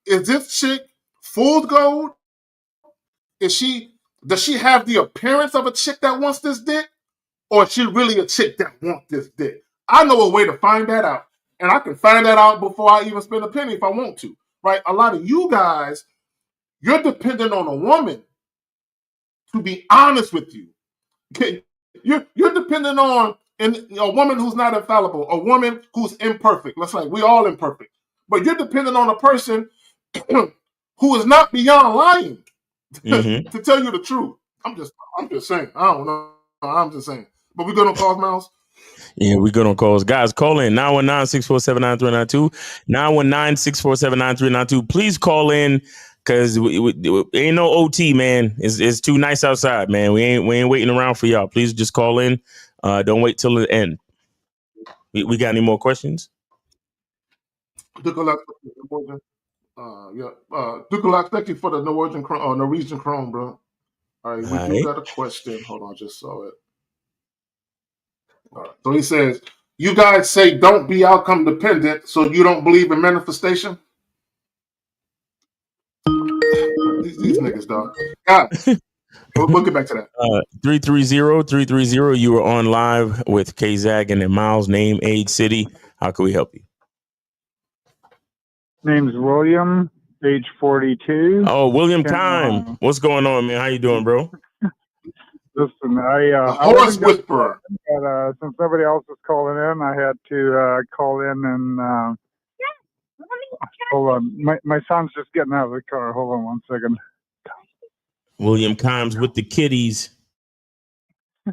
is this chick fool's gold? Does she have the appearance of a chick that wants this dick? Or is she really a chick that wants this dick? I know a way to find that out. And I can find that out before I even spend a penny if I want to. Right? A lot of you guys, you're dependent on a woman to be honest with you. Okay? You're dependent on a woman who's not infallible, a woman who's imperfect. Let's say we all imperfect. But you're dependent on a person who is not beyond lying to tell you the truth. I'm just saying. I don't know. I'm just saying. But we're good on calls, Mouse? Yeah, we're good on calls. Guys, call in 919-647-9392. 919-647-9392. Please call in because we ain't no OT, man. It's too nice outside, man. We ain't waiting around for y'all. Please just call in. Don't wait till the end. We got any more questions? Dukalak, thank you for the Norwegian Chrome, bro. All right, we do got a question. Hold on, I just saw it. All right. So he says, you guys say don't be outcome dependent, so you don't believe in manifestation? These niggas, dog. God. We'll get back to that. 330-330. You were on live with K-Zag and then Miles, name, age, city. How can we help you? Name's William, age 42. Oh, William Time. What's going on, man? How you doing, bro? Listen, I horse whisperer. But, since nobody else is calling in, I had to call in and hold on. My son's just getting out of the car. Hold on 1 second. William Kimes with the kitties.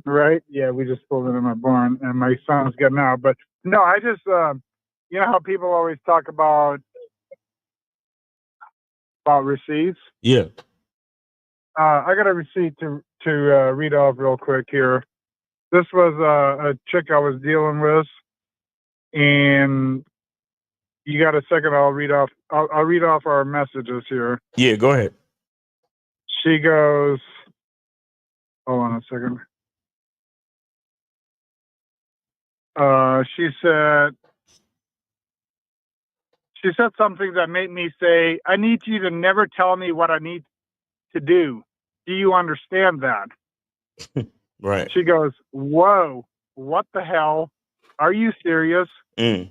Right? Yeah, we just pulled into my barn, and my son's getting out. But no, I just, you know how people always talk about receipts? Yeah. I got a receipt to read off real quick here. This was a chick I was dealing with, and you got a second? I'll read off our messages here. Yeah, go ahead. She goes, hold on a second. She said something that made me say, I need you to never tell me what I need to do. Do you understand that? Right. She goes, whoa, what the hell? Are you serious? This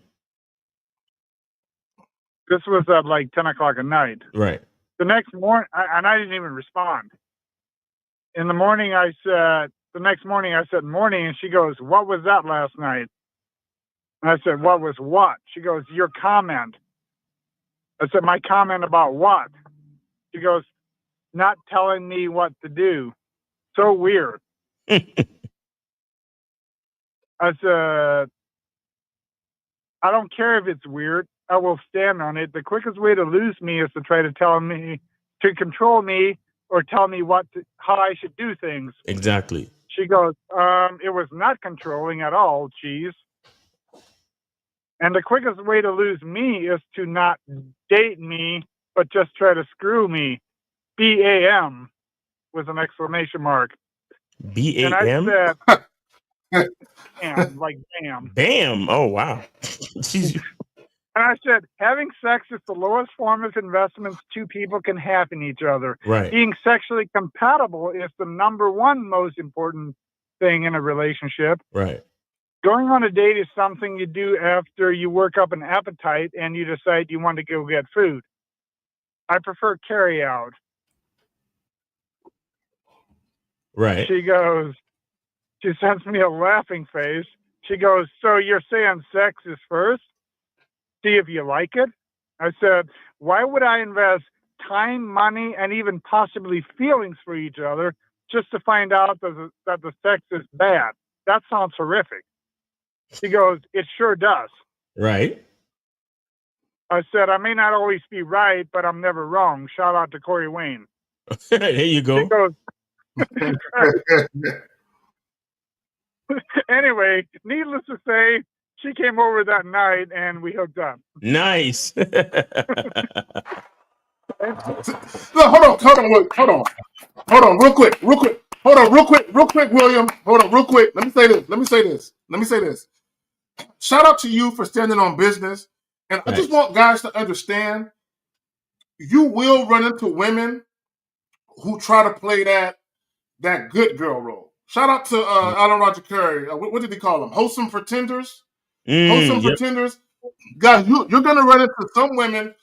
was at like 10 o'clock at night. Right. The next morning, and I didn't even respond. In the morning, the next morning I said, morning, and she goes, what was that last night? And I said, what was what? She goes, your comment. I said, my comment about what? She goes, not telling me what to do. So weird. I said, I don't care if it's weird. I will stand on it. The quickest way to lose me is to try to to control me or tell me how I should do things. Exactly. She goes, it was not controlling at all, cheese. And the quickest way to lose me is to not date me, but just try to screw me. BAM with an exclamation mark. BAM? And I said, bam, like bam. Bam. Oh, wow. And I said, having sex is the lowest form of investments two people can have in each other. Right. Being sexually compatible is the number one most important thing in a relationship. Right. Going on a date is something you do after you work up an appetite and you decide you want to go get food. I prefer carry out. Right. She sends me a laughing face. She goes, so you're saying sex is first? See if you like it? I said, why would I invest time, money, and even possibly feelings for each other just to find out that the sex is bad? That sounds horrific. She goes, it sure does. Right. I said, I may not always be right, but I'm never wrong. Shout out to Corey Wayne. There you go. She goes, anyway, needless to say, she came over that night and we hooked up. Nice. No, hold on, real quick. Real quick, William. Hold on, real quick. Let me say this. Shout out to you for standing on business. And I just want guys to understand, you will run into women who try to play that good girl role. Shout out to Alan Roger Curry. What did he call them? Wholesome pretenders? Pretenders. Guys, you're going to run into some women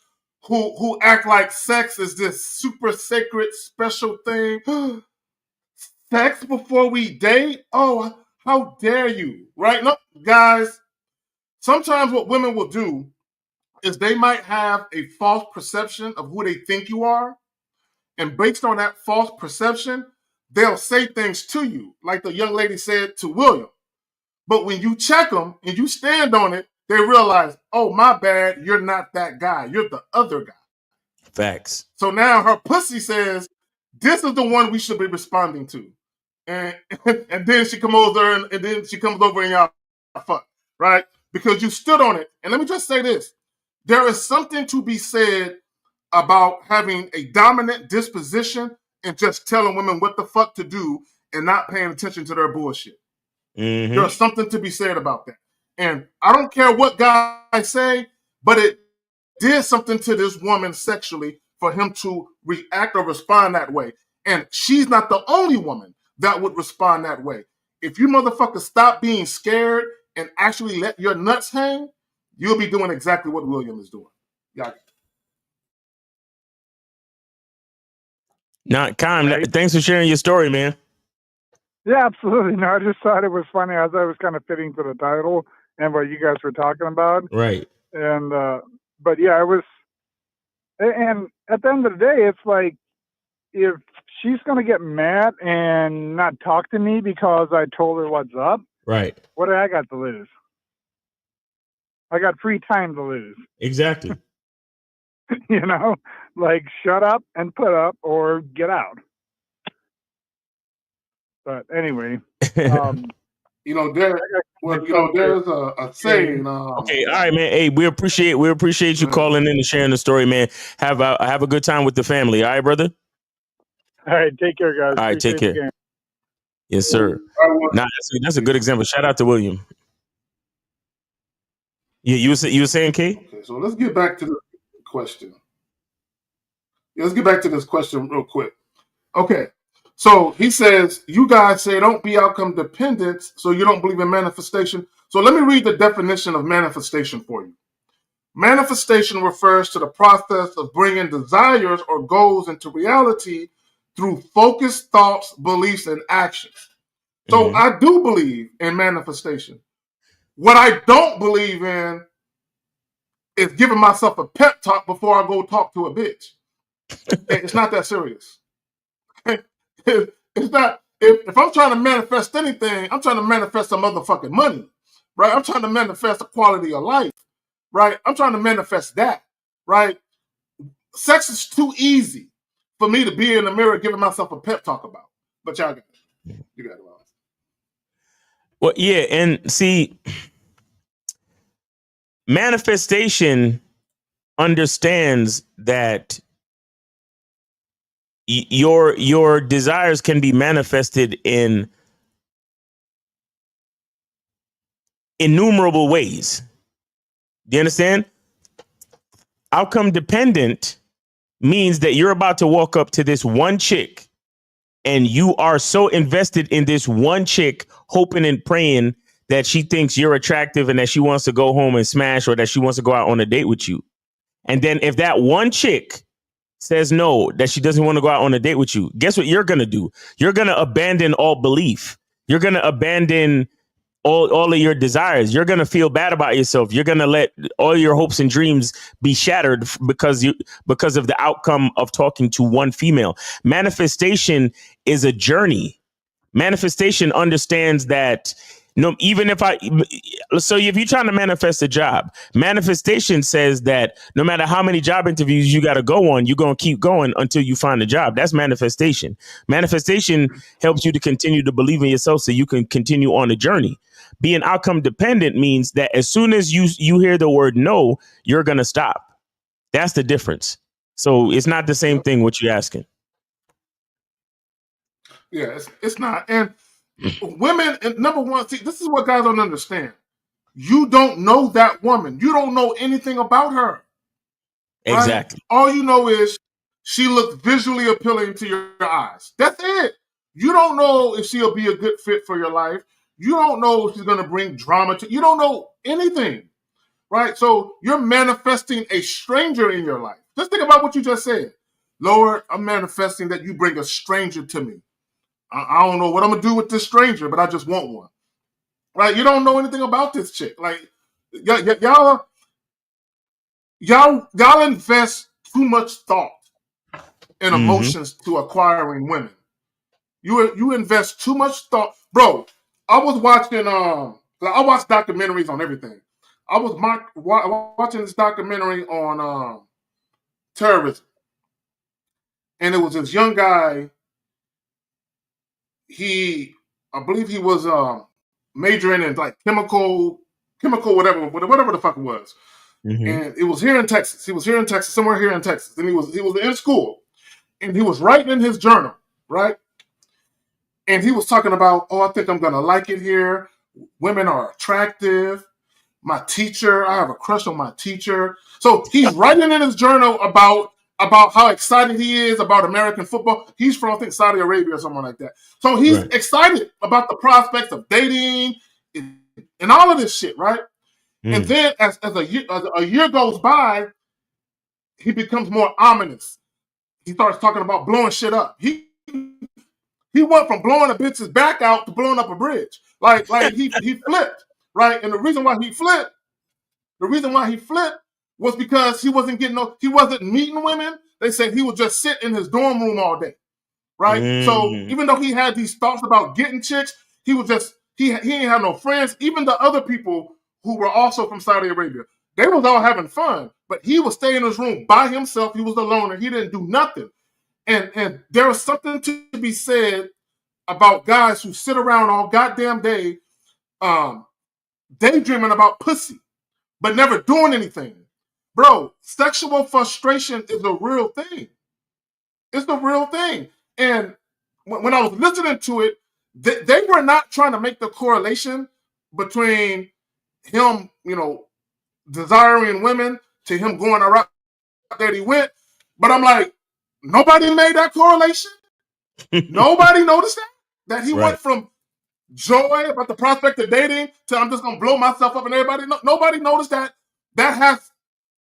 who act like sex is this super sacred, special thing. Sex before we date? Oh, how dare you, right? No, guys, sometimes what women will do is they might have a false perception of who they think you are. And based on that false perception, they'll say things to you, like the young lady said to William. But when you check them and you stand on it, they realize, oh, my bad, you're not that guy. You're the other guy. Facts. So now her pussy says, this is the one we should be responding to. And then she comes over and then she comes over and y'all fuck, right? Because you stood on it. And let me just say this. There is something to be said about having a dominant disposition and just telling women what the fuck to do and not paying attention to their bullshit. Mm-hmm. There's something to be said about that. And I don't care what guys say, but it did something to this woman sexually for him to react or respond that way. And she's not the only woman that would respond that way. If you motherfuckers stop being scared and actually let your nuts hang, you'll be doing exactly what William is doing. Yeah. Thanks for sharing your story, man. Yeah, absolutely. No, I just thought it was funny as I was kind of fitting to the title and what you guys were talking about. Right. And, but yeah, it was, and at the end of the day, it's like, if she's going to get mad and not talk to me because I told her what's up, right? What do I got to lose? I got free time to lose. Exactly. You know, like shut up and put up or get out. But anyway, there's a saying. Okay, all right, man. Hey, we appreciate you calling in and sharing the story, man. Have a good time with the family. All right, brother. All right, take care, guys. All right, take care. Yes, sir. Nah, that's a good example. Shout out to William. Yeah, you were saying, Kate? Okay, so let's get back to the question. Let's get back to this question real quick. Okay, so he says, you guys say don't be outcome dependent, so you don't believe in manifestation. So let me read the definition of manifestation for you. Manifestation refers to the process of bringing desires or goals into reality through focused thoughts, beliefs, and actions. So I do believe in manifestation. What I don't believe in is giving myself a pep talk before I go talk to a bitch. It's not that serious. It's not. If I'm trying to manifest anything, I'm trying to manifest some motherfucking money, right? I'm trying to manifest a quality of life, right? I'm trying to manifest that, right? Sex is too easy for me to be in the mirror giving myself a pep talk about. But y'all got it. You got it, Ross. Well, yeah, and see, manifestation understands that your desires can be manifested in innumerable ways. Do you understand? Outcome dependent means that you're about to walk up to this one chick and you are so invested in this one chick, hoping and praying that she thinks you're attractive and that she wants to go home and smash, or that she wants to go out on a date with you. And then if that one chick says no, that she doesn't want to go out on a date with you, guess what you're going to do? You're going to abandon all belief. You're going to abandon all of your desires. You're going to feel bad about yourself. You're going to let all your hopes and dreams be shattered because of the outcome of talking to one female. Manifestation is a journey. Manifestation understands that No, even if so if you're trying to manifest a job, manifestation says that no matter how many job interviews you got to go on, you're going to keep going until you find a job. That's manifestation. Manifestation helps you to continue to believe in yourself so you can continue on the journey. Being outcome dependent means that as soon as you hear the word no, you're going to stop. That's the difference. So it's not the same thing what you're asking. Yeah, it's not. And women, and number one, see, this is what guys don't understand. You don't know that woman. You don't know anything about her. Right? Exactly. All you know is she looks visually appealing to your eyes. That's it. You don't know if she'll be a good fit for your life. You don't know if she's going to bring drama to you. Don't know anything. Right? So you're manifesting a stranger in your life. Just think about what you just said. Lord, I'm manifesting that you bring a stranger to me. I don't know what I'm going to do with this stranger, but I just want one. Right? You don't know anything about this chick. Like, y'all invest too much thought and emotions to acquiring women. You invest too much thought. Bro, I was watching, I watch documentaries on everything. I was watching this documentary on terrorism. And it was this young guy. I believe he was majoring in like chemical, whatever the fuck it was. Mm-hmm. And it was here in Texas. He was here in Texas, somewhere here in Texas. And he was in school. And he was writing in his journal, right? And he was talking about, I think I'm going to like it here. Women are attractive. My teacher, I have a crush on my teacher. So he's writing in his journal about how excited he is about American football. He's from, I think, Saudi Arabia or something like that. So he's excited about the prospects of dating and all of this shit, right? And then as a year goes by, he becomes more ominous. He starts talking about blowing shit up. He went from blowing a bitch's back out to blowing up a bridge. Like he flipped, right? And the reason why he flipped was because he wasn't meeting women. They said he would just sit in his dorm room all day, right? So even though he had these thoughts about getting chicks, he was just he ain't have no friends. Even the other people who were also from Saudi Arabia, they was all having fun, but he was staying in his room by himself. He was a loner. He didn't do nothing. And there was something to be said about guys who sit around all goddamn day daydreaming about pussy, but never doing anything. Bro, sexual frustration is a real thing. It's the real thing. And when I was listening to it, they were not trying to make the correlation between him, desiring women to him going around that he went. But I'm like, nobody made that correlation. Nobody noticed that he went from joy about the prospect of dating to I'm just going to blow myself up and everybody. Nobody noticed that has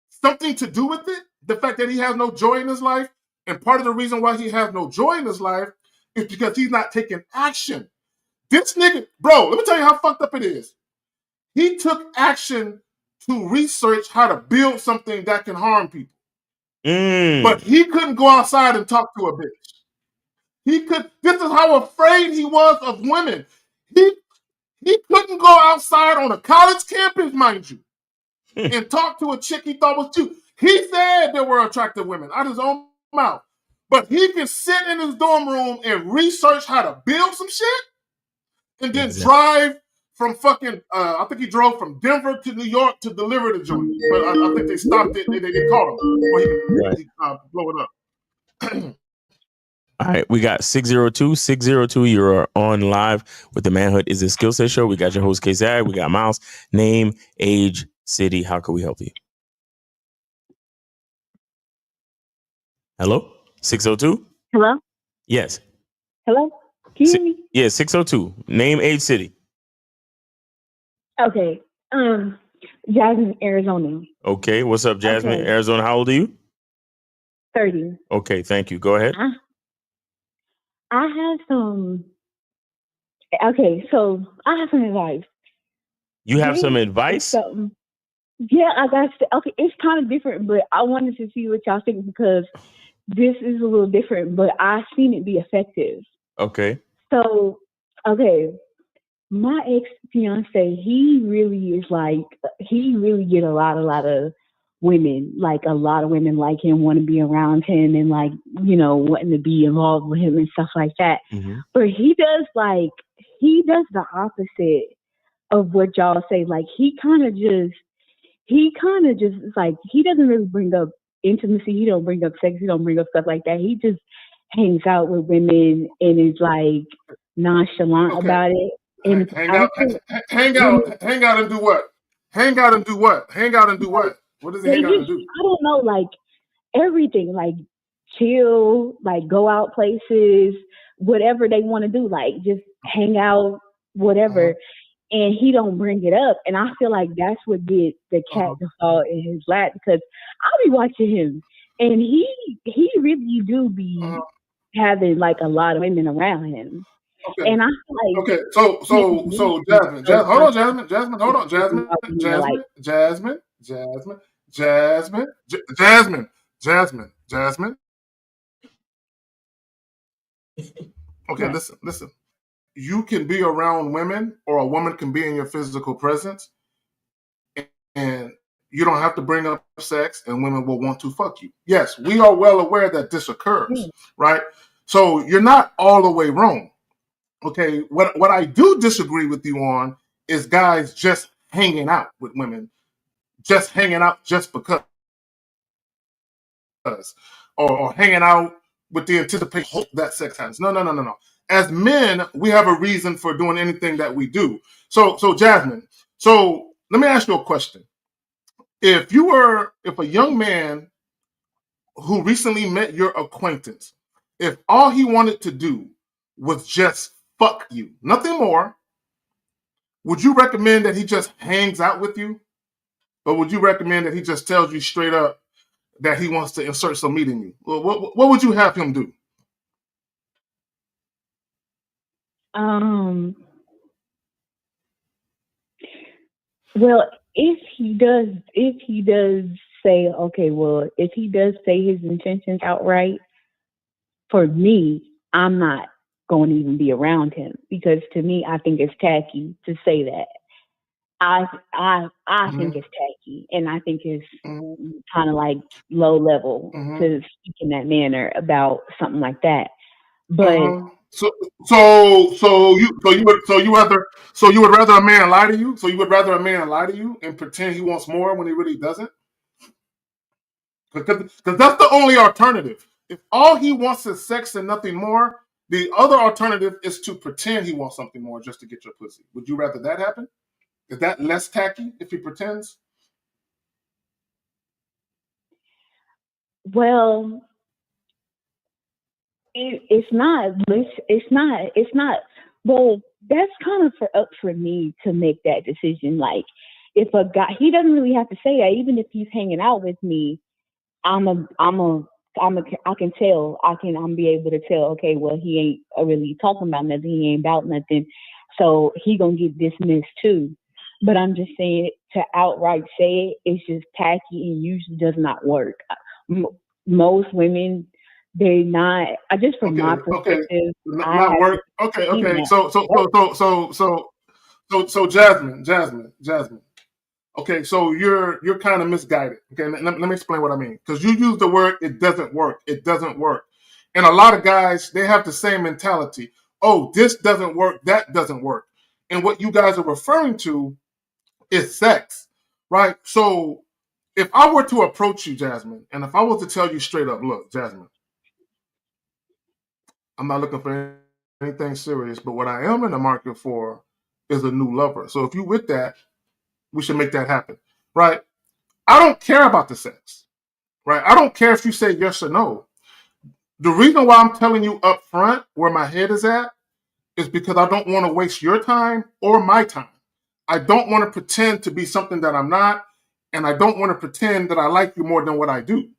something to do with it. The fact that he has no joy in his life. And part of the reason why he has no joy in his life is because he's not taking action. This nigga, bro, let me tell you how fucked up it is. He took action to research how to build something that can harm people. But he couldn't go outside and talk to a bitch. This is how afraid he was of women. He couldn't go outside on a college campus, mind you, and talk to a chick he thought was cute. He said there were attractive women out of his own mouth. But he can sit in his dorm room and research how to build some shit and then drive from fucking, I think he drove from Denver to New York to deliver the joint. But I think they stopped it. They caught him. Or he blow it up. All right, we got 602. You're on live with the Manhood is a Skill Set Show. We got your host, KZI. We got Miles. Name, age, city. How can we help you? Hello? 602? Hello? Yes. Hello? Can you hear me? Yeah, 602. Name, age, city. Okay. Jasmine, Arizona. Okay, what's up, Jasmine? Okay. Arizona, how old are you? 30. Okay, thank you. Go ahead. I have some. Okay, so I have some advice. You have some advice? Yeah, I got. Okay, it's kind of different, but I wanted to see what y'all think because this is a little different, but I've seen it be effective. Okay. So, okay, my ex fiance, he really is like, he really get a lot of women, like a lot of women like him, want to be around him and like, wanting to be involved with him and stuff like that. Mm-hmm. But he does the opposite of what y'all say. Like he kind of just like, he doesn't really bring up intimacy. He don't bring up sex. He don't bring up stuff like that. He just hangs out with women and is like nonchalant Okay. about it. And Hang I out, think hang out and do what? Hang out and do what? Hang out and do what? What does he they hang out and just, do? I don't know, like everything, like chill, like go out places, whatever they want to do, like just hang out, whatever. And he don't bring it up, and I feel like that's what did the cat to fall in his lap, because I'll be watching him, and he really do be having like a lot of women around him, Okay. and I feel like Okay. So Jasmine, hold on, Jasmine, hold on, Jasmine, like, Jasmine. Okay, right. listen. You can be around women, or a woman can be in your physical presence, and you don't have to bring up sex, and women will want to fuck you. Yes, we are well aware that this occurs, right? So you're not all the way wrong. Okay, what I do disagree with you on is guys just hanging out with women, just hanging out just because, or hanging out with the anticipation hope that sex happens. No. As men, we have a reason for doing anything that we do. So Jasmine, so let me ask you a question. If a young man who recently met your acquaintance, if all he wanted to do was just fuck you, nothing more, would you recommend that he just hangs out with you? Or would you recommend that he just tells you straight up that he wants to insert some meat in you? Well, what would you have him do? Um, well, if he does say, okay, well, if he does say his intentions outright, for me, I'm not going to even be around him, because to me, I think it's tacky to say that. I think it's tacky, and I think it's kind of like low level to speak in that manner about something like that. But So you would rather a man lie to you? So you would rather a man lie to you and pretend he wants more when he really doesn't? Because that's the only alternative. If all he wants is sex and nothing more, the other alternative is to pretend he wants something more just to get your pussy. Would you rather that happen? Is that less tacky if he pretends? well, it's not. It's not. Well, that's kind of up for me to make that decision. Like, if a guy, he doesn't really have to say that. Even if he's hanging out with me, I can tell. I'm be able to tell. Okay, well, he ain't really talking about nothing. He ain't about nothing. So he gonna get dismissed too. But I'm just saying, to outright say it, it's just tacky and usually does not work. Most women, they not. I just from my perspective, I Not have work. Okay. seen that. So Jasmine. Okay, so you're kind of misguided. Okay, let me explain what I mean. Because you use the word "it doesn't work." It doesn't work, and a lot of guys, they have the same mentality. Oh, this doesn't work. That doesn't work. And what you guys are referring to is sex, right? So if I were to approach you, Jasmine, and if I was to tell you straight up, look, Jasmine, I'm not looking for anything serious, but what I am in the market for is a new lover. So if you with that, we should make that happen, right? I don't care about the sex, right? I don't care if you say yes or no. The reason why I'm telling you up front where my head is at is because I don't want to waste your time or my time. I don't want to pretend to be something that I'm not, and I don't want to pretend that I like you more than what I do.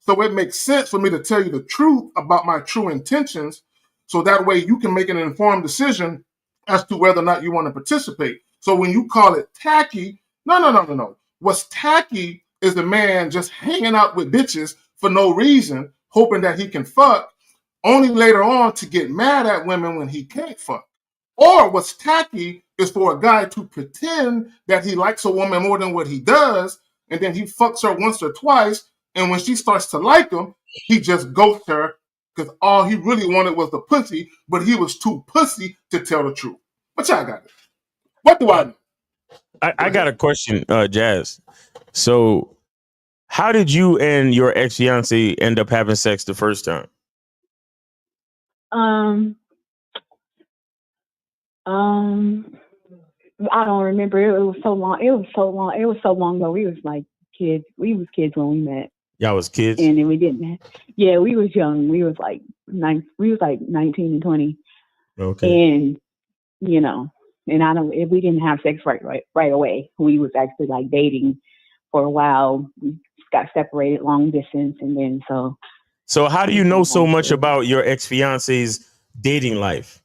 So it makes sense for me to tell you the truth about my true intentions, so that way you can make an informed decision as to whether or not you want to participate. So when you call it tacky, no. What's tacky is the man just hanging out with bitches for no reason, hoping that he can fuck, only later on to get mad at women when he can't fuck. Or what's tacky is for a guy to pretend that he likes a woman more than what he does, and then he fucks her once or twice, and when she starts to like him, he just ghosts her because all he really wanted was the pussy, but he was too pussy to tell the truth. But y'all got it. What do I know? I got a question, Jazz. So, how did you and your ex-fiance end up having sex the first time? I don't remember. It was so long. It was so long ago. We was like kids. We was kids when we met. Y'all was kids? And then we didn't. Yeah, we was young. We was like 19 and 20. Okay. And if we didn't have sex right away. We was actually like dating for a while. We got separated long distance, and then So how do you know so much about your ex-fiance's dating life?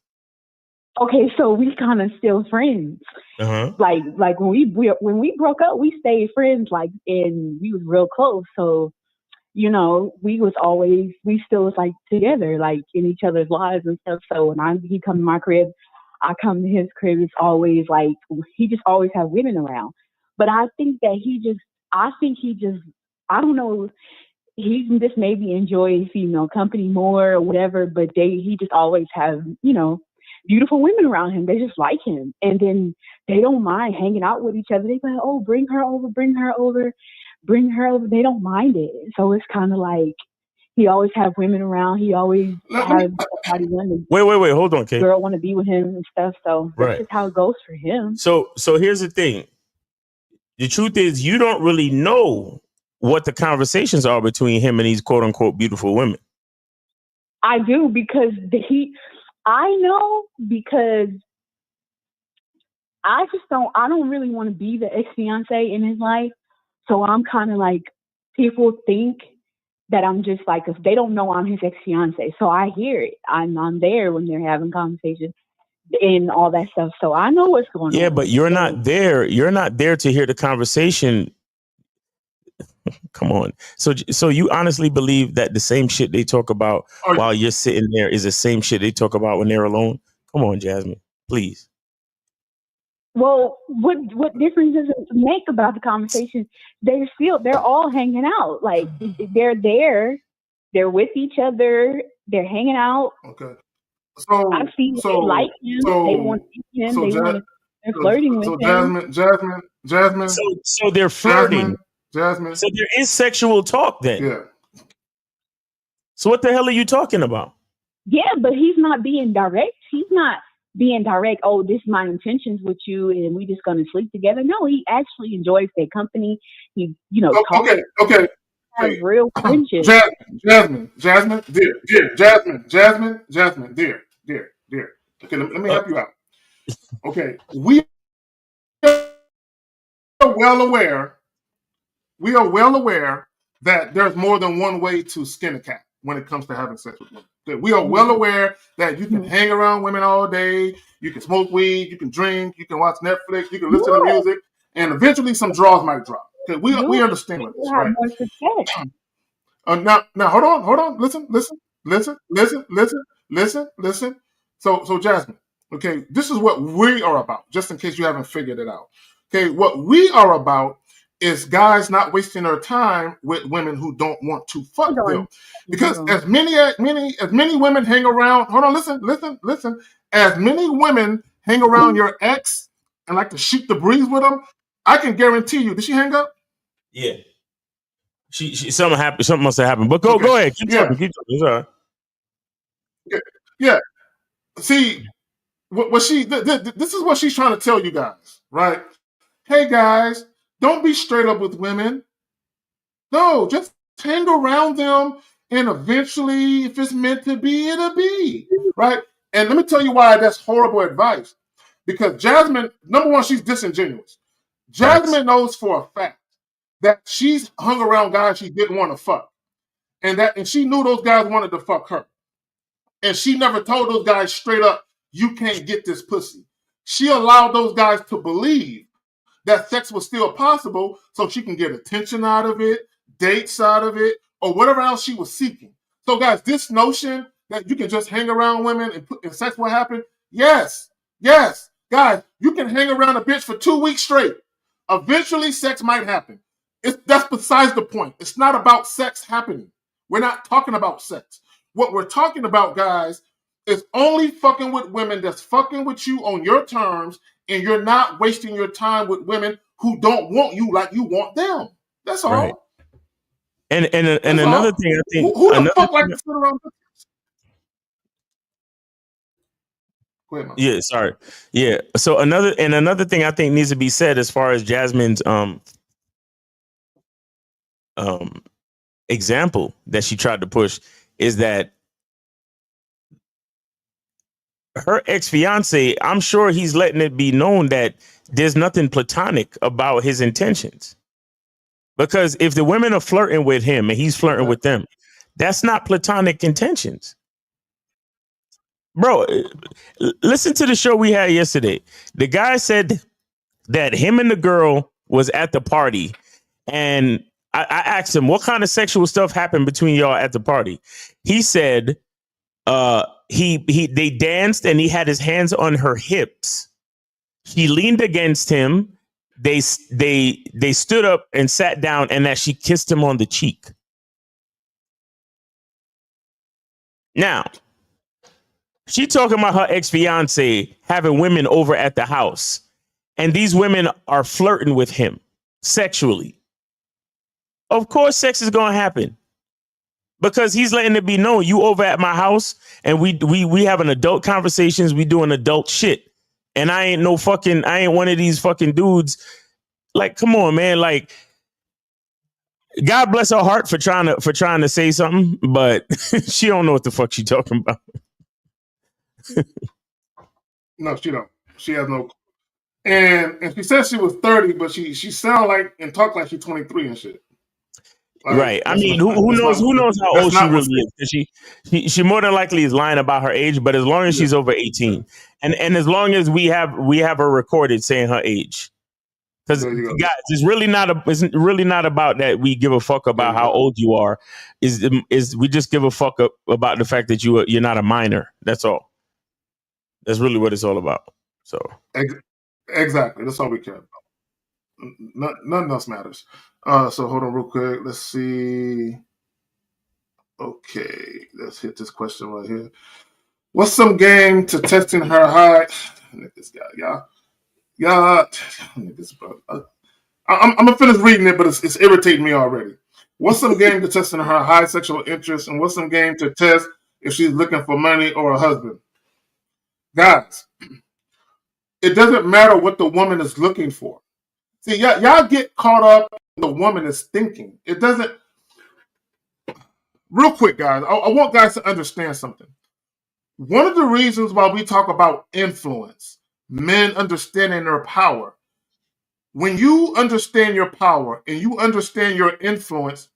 Okay, so we kind of still friends. Uh-huh. Like when we broke up, we stayed friends. And we was real close. So we still was like together, like in each other's lives and stuff. So when he come to my crib, I come to his crib. It's always like he just always have women around. But I think that I don't know. He just maybe enjoys female company more or whatever. But he just always have beautiful women around him. They just like him, and then they don't mind hanging out with each other. They go, oh, bring her over. They don't mind it. So it's kind of like he always have women around. He always has somebody Wait, hold on, Kate. Girl want to be with him and stuff. So that's just how it goes for him. So here's the thing. The truth is, you don't really know what the conversations are between him and these quote unquote beautiful women. I do because I know because I don't really want to be the ex-fiance in his life. So I'm kind of like, people think that I'm just like, if they don't know I'm his ex-fiance. So I hear it. I'm there when they're having conversations and all that stuff. So I know what's going on. Yeah, but you're not there. You're not there to hear the conversation. Come on. So you honestly believe that the same shit they talk about while you're sitting there is the same shit they talk about when they're alone? Come on, Jasmine, please. Well, what difference does it make about the conversation? They're all hanging out. Like they're there, they're with each other, they're hanging out. Okay. So I see they like him. They want to see him. They're flirting with him. Jasmine. So they're flirting. Jasmine. So there is sexual talk then. Yeah. So what the hell are you talking about? Yeah, but he's not being direct. He's not being direct. Oh, this is my intentions with you, and we just gonna sleep together. No, he actually enjoys their company. He, talks. Okay. Has real friendship. Jasmine, dear. Okay, let me help you out. Okay, we are well aware that there's more than one way to skin a cat when it comes to having sex with women. Okay, we are well aware that you can hang around women all day, you can smoke weed, you can drink, you can watch Netflix, you can listen to music, and eventually some draws might drop. Okay, we understand what this, right? Now hold on. Listen. So Jasmine, okay, this is what we are about, just in case you haven't figured it out. Okay, what we are about is guys not wasting their time with women who don't want to fuck them. Because as many women hang around, hold on, listen. As many women hang around your ex and like to shoot the breeze with them, I can guarantee you, did she hang up? Yeah. She something happened. Something must have happened. But go ahead. Keep talking. It's all right. Yeah. See, this is what she's trying to tell you guys, right? Hey guys, don't be straight up with women. No, just hang around them, and eventually, if it's meant to be, it'll be, right? And let me tell you why that's horrible advice. Because Jasmine, number one, she's disingenuous. Jasmine knows for a fact that she's hung around guys she didn't want to fuck. And she knew those guys wanted to fuck her. And she never told those guys straight up, you can't get this pussy. She allowed those guys to believe that sex was still possible so she can get attention out of it, dates out of it, or whatever else she was seeking. So guys, this notion that you can just hang around women and sex will happen, yes, Yes, guys, you can hang around a bitch for 2 weeks straight. Eventually, sex might happen. That's besides the point. It's not about sex happening. We're not talking about sex. What we're talking about, guys, is only fucking with women that's fucking with you on your terms, and you're not wasting your time with women who don't want you like you want them. That's all. Right. And That's another all. thing I think Who the another fuck like thing, to sit around? Go ahead, man. yeah, sorry. Yeah. So another thing I think needs to be said as far as Jasmine's example that she tried to push is that her ex-fiance, I'm sure he's letting it be known that there's nothing platonic about his intentions. Because if the women are flirting with him and he's flirting with them, that's not platonic intentions. Bro, listen to the show we had yesterday. The guy said that him and the girl was at the party, and I asked him what kind of sexual stuff happened between y'all at the party. He said they danced and he had his hands on her hips. She leaned against him. They stood up and sat down, and that she kissed him on the cheek. Now, she talking about her ex-fiance having women over at the house, and these women are flirting with him sexually. Of course, sex is going to happen because he's letting it be known you over at my house, and we having adult conversations. We doing adult shit, and I ain't one of these fucking dudes. Like, come on, man. Like, God bless her heart for trying to say something, but she don't know what the fuck she talking about. No, she don't. She has no. And she says she was 30, but she sound like and talk like she's 23 and shit. Like, right. I mean, who knows how old she really is? She more than likely is lying about her age, but as long as she's over 18, and as long as we have her recorded saying her age. Because guys, it's really not about that. We give a fuck about how old you are. Is we just give a fuck about the fact that you're not a minor. That's all. That's really what it's all about. So exactly, that's all we care about. Nothing else matters. So hold on real quick. Let's see. Okay, let's hit this question right here. What's some game to testing her height? This guy, y'all. I'm gonna finish reading it, but it's irritating me already. What's some game to test her high sexual interest, and what's some game to test if she's looking for money or a husband? Guys, it doesn't matter what the woman is looking for. See, y'all get caught up in the woman is thinking. It doesn't. Real quick, guys, I want guys to understand something. One of the reasons why we talk about influence, men understanding their power. When you understand your power and you understand your influence,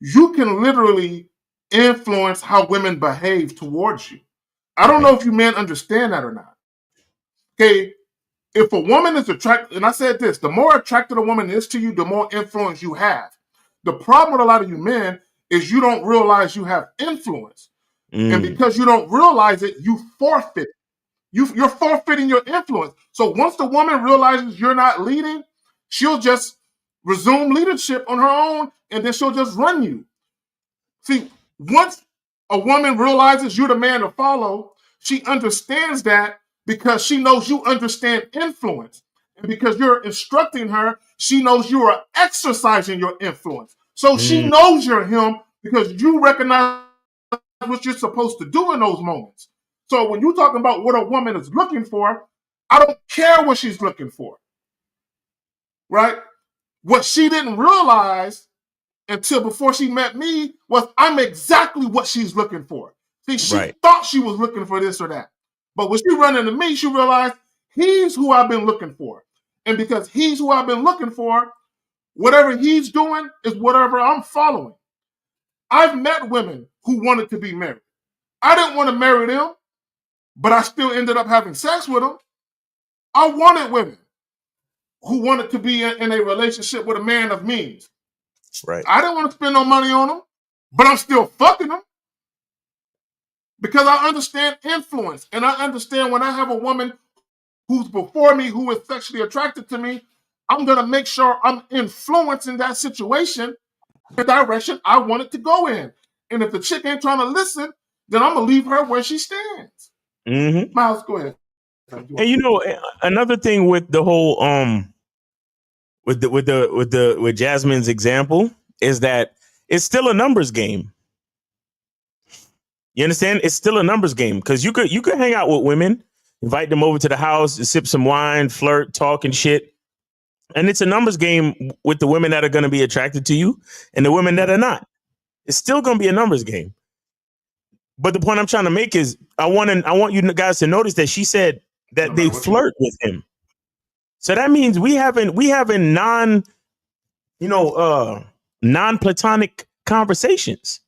you can literally influence how women behave towards you. I don't know if you men understand that or not. Okay, if a woman is attracted, and I said this, the more attracted a woman is to you, the more influence you have. The problem with a lot of you men is you don't realize you have influence. And because you don't realize it, you forfeit. You're forfeiting your influence. So once the woman realizes you're not leading, she'll just resume leadership on her own, and then she'll just run you. See, once a woman realizes you're the man to follow, she understands that because she knows you understand influence. And because you're instructing her, she knows you are exercising your influence. So she knows you're him because you recognize what you're supposed to do in those moments. So when you're talking about what a woman is looking for, I don't care what she's looking for. Right? What she didn't realize until before she met me was I'm exactly what she's looking for. See, she thought she was looking for this or that. But when she run into me, she realized he's who I've been looking for. And because he's who I've been looking for, whatever he's doing is whatever I'm following. I've met women who wanted to be married. I didn't want to marry them, but I still ended up having sex with them. I wanted women who wanted to be in a relationship with a man of means. Right. I didn't want to spend no money on them, but I'm still fucking them because I understand influence, and I understand when I have a woman who's before me, who is sexually attracted to me, I'm going to make sure I'm influencing that situation the direction I want it to go in. And if the chick ain't trying to listen, then I'm going to leave her where she stands. Mm-hmm. Miles, go ahead. And you know, another thing with the whole with Jasmine's example is that it's still a numbers game. You understand? It's still a numbers game because you could hang out with women, invite them over to the house, sip some wine, flirt, talk and shit. And it's a numbers game with the women that are going to be attracted to you and the women that are not. It's still going to be a numbers game. But the point I'm trying to make is I want you guys to notice that she said that they flirt with him. So that means we having non-platonic conversations.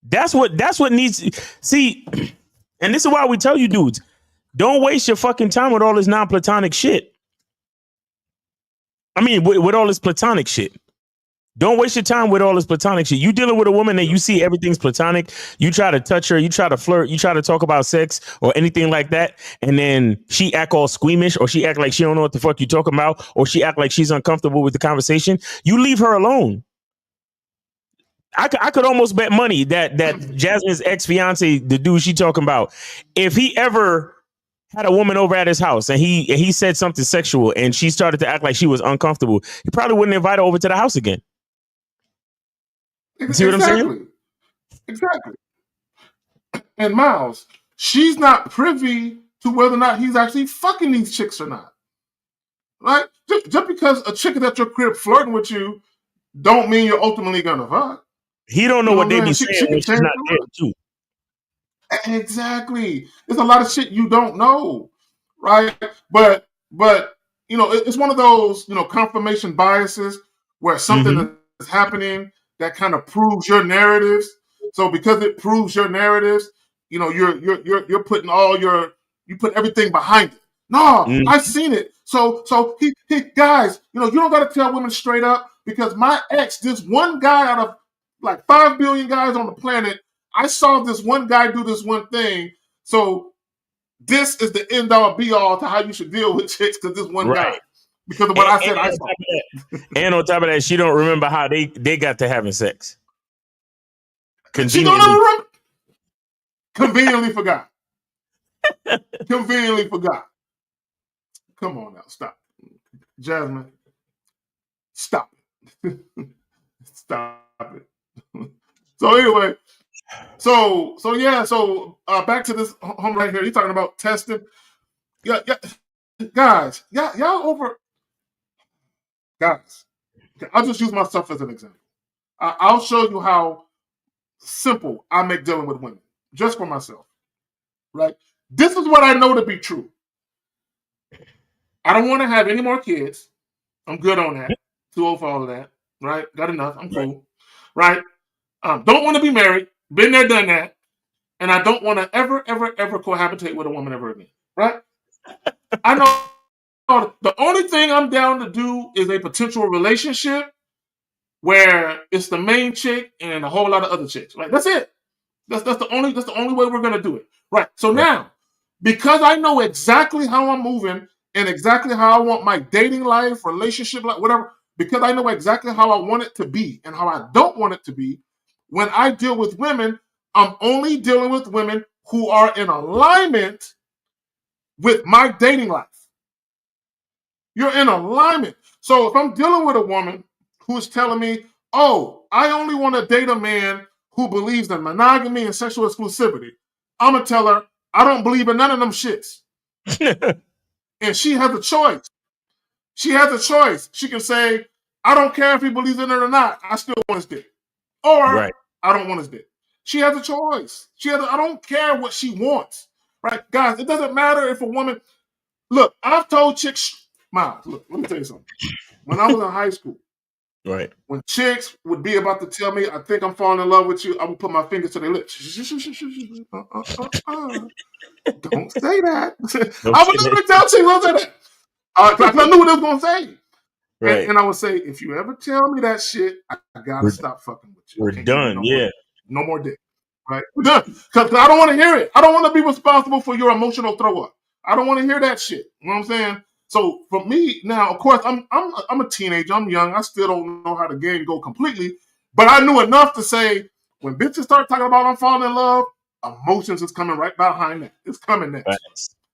That's what needs. See, and this is why we tell you dudes, don't waste your fucking time with all this non-platonic shit. I mean, with all this platonic shit. Don't waste your time with all this platonic shit. You dealing with a woman that you see everything's platonic. You try to touch her, you try to flirt, you try to talk about sex or anything like that. And then she act all squeamish or she act like she don't know what the fuck you talking about or she act like she's uncomfortable with the conversation. You leave her alone. I could almost bet money that Jasmine's ex-fiance, the dude she talking about, if he ever had a woman over at his house and he said something sexual and she started to act like she was uncomfortable, he probably wouldn't invite her over to the house again. See what I'm saying? Exactly. And Miles, she's not privy to whether or not he's actually fucking these chicks or not. Right? Just because a chick is at your crib flirting with you don't mean you're ultimately gonna fuck. He don't know what they be saying when she's not there too. Exactly. There's a lot of shit you don't know, right? But you know, it's one of those, you know, confirmation biases where something is happening that kind of proves your narratives. So because it proves your narratives, you know, you're putting you put everything behind it. No, I've seen it. So he guys, you know, you don't got to tell women straight up because my ex, this one guy out of like 5 billion guys on the planet, I saw this one guy do this one thing. So this is the end all be all to how you should deal with chicks because this one guy. Because of what I said, I saw. And on top of that, she don't remember how they got to having sex. She don't remember. Conveniently forgot. Conveniently forgot. Come on now, stop. Jasmine, stop it. Stop it. So anyway, so back to this home right here. You're talking about testing. Yeah, guys, y'all over. Guys, okay, I'll just use myself as an example. I'll show you how simple I make dealing with women, just for myself. Right? This is what I know to be true. I don't want to have any more kids. I'm good on that. Too old for all of that. Right? Got enough. I'm cool. Right? Don't want to be married. Been there, done that. And I don't want to ever cohabitate with a woman ever again. Right? I know the only thing I'm down to do is a potential relationship where it's the main chick and a whole lot of other chicks. Right? That's it. That's the only way we're gonna do it. Right. So now, because I know exactly how I'm moving and exactly how I want my dating life, relationship life, whatever, because I know exactly how I want it to be and how I don't want it to be, when I deal with women, I'm only dealing with women who are in alignment with my dating life. You're in alignment. So if I'm dealing with a woman who's telling me, oh, I only want to date a man who believes in monogamy and sexual exclusivity, I'm going to tell her, I don't believe in none of them shits. And she has a choice. She has a choice. She can say, I don't care if he believes in it or not. I still want his dick. Or I don't want his dick. She has a choice. I don't care what she wants. Right? Guys, it doesn't matter if a woman... Look, I've told chicks... Miles, look, let me tell you something. When I was in high school, when chicks would be about to tell me, I think I'm falling in love with you, I would put my fingers to their lips. Don't say that. I would never tell chicks, don't say that. Because I knew what they was going to say. Right. And I would say, if you ever tell me that shit, I got to stop fucking with you. We're done, no more dick. Right? We're done. Because I don't want to hear it. I don't want to be responsible for your emotional throw up. I don't want to hear that shit. You know what I'm saying? So for me now, of course, I'm a teenager. I'm young. I still don't know how the game go completely, but I knew enough to say when bitches start talking about I'm falling in love, emotions is coming right behind that. It's coming next. Right.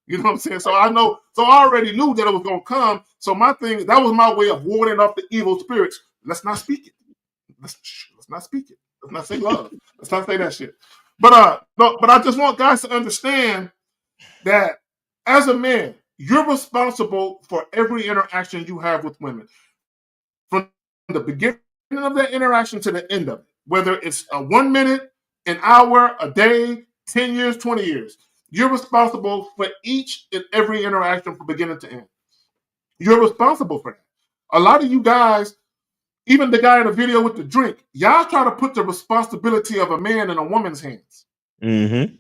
You know what I'm saying? So I know. So I already knew that it was gonna come. So my thing, that was my way of warding off the evil spirits. Let's not speak it. Let's not speak it. Let's not say love. Let's not say that shit. But I just want guys to understand that as a man, you're responsible for every interaction you have with women. From the beginning of that interaction to the end of it. Whether it's a 1 minute, an hour, a day, 10 years, 20 years. You're responsible for each and every interaction from beginning to end. You're responsible for that. A lot of you guys, even the guy in the video with the drink, y'all try to put the responsibility of a man in a woman's hands. Mm-hmm.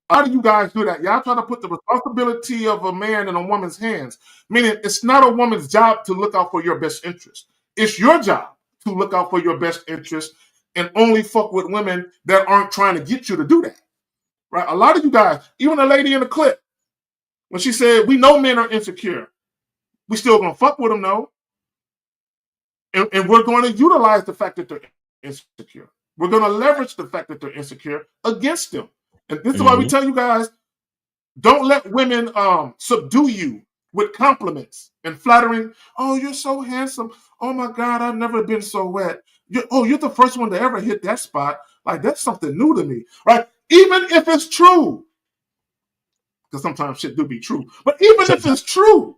How do you guys do that? Y'all try to put the responsibility of a man in a woman's hands. Meaning it's not a woman's job to look out for your best interest. It's your job to look out for your best interest and only fuck with women that aren't trying to get you to do that. Right? A lot of you guys, even the lady in the clip, when she said, we know men are insecure, we still gonna fuck with them though. And we're going to utilize the fact that they're insecure. We're going to leverage the fact that they're insecure against them. And this is why we tell you guys, don't let women subdue you with compliments and flattering. Oh, you're so handsome. Oh my God, I've never been so wet. You're the first one to ever hit that spot. Like, that's something new to me, right? Even if it's true, because sometimes shit do be true, but even if it's true,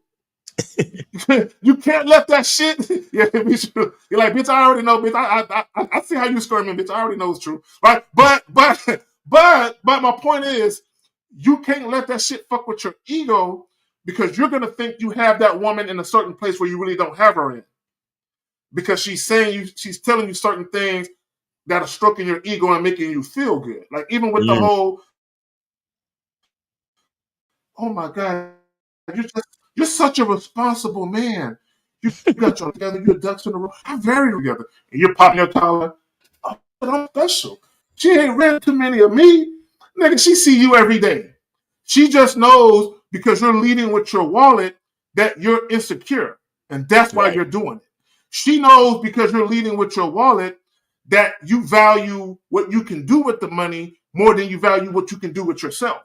you can't let that shit. Yeah, be true. You're like, bitch, I already know, bitch. I see how you screaming, bitch. I already know it's true, right? But my point is, you can't let that shit fuck with your ego because you're gonna think you have that woman in a certain place where you really don't have her in, because she's telling you certain things that are stroking your ego and making you feel good. Like even with the whole, oh my God, you're such a responsible man. You got your together, your ducks in a row. I'm very together. And you're popping your collar. Oh, but I'm special. She ain't read too many of me. Nigga, she see you every day. She just knows because you're leading with your wallet that you're insecure. And that's why you're doing it. She knows because you're leading with your wallet that you value what you can do with the money more than you value what you can do with yourself.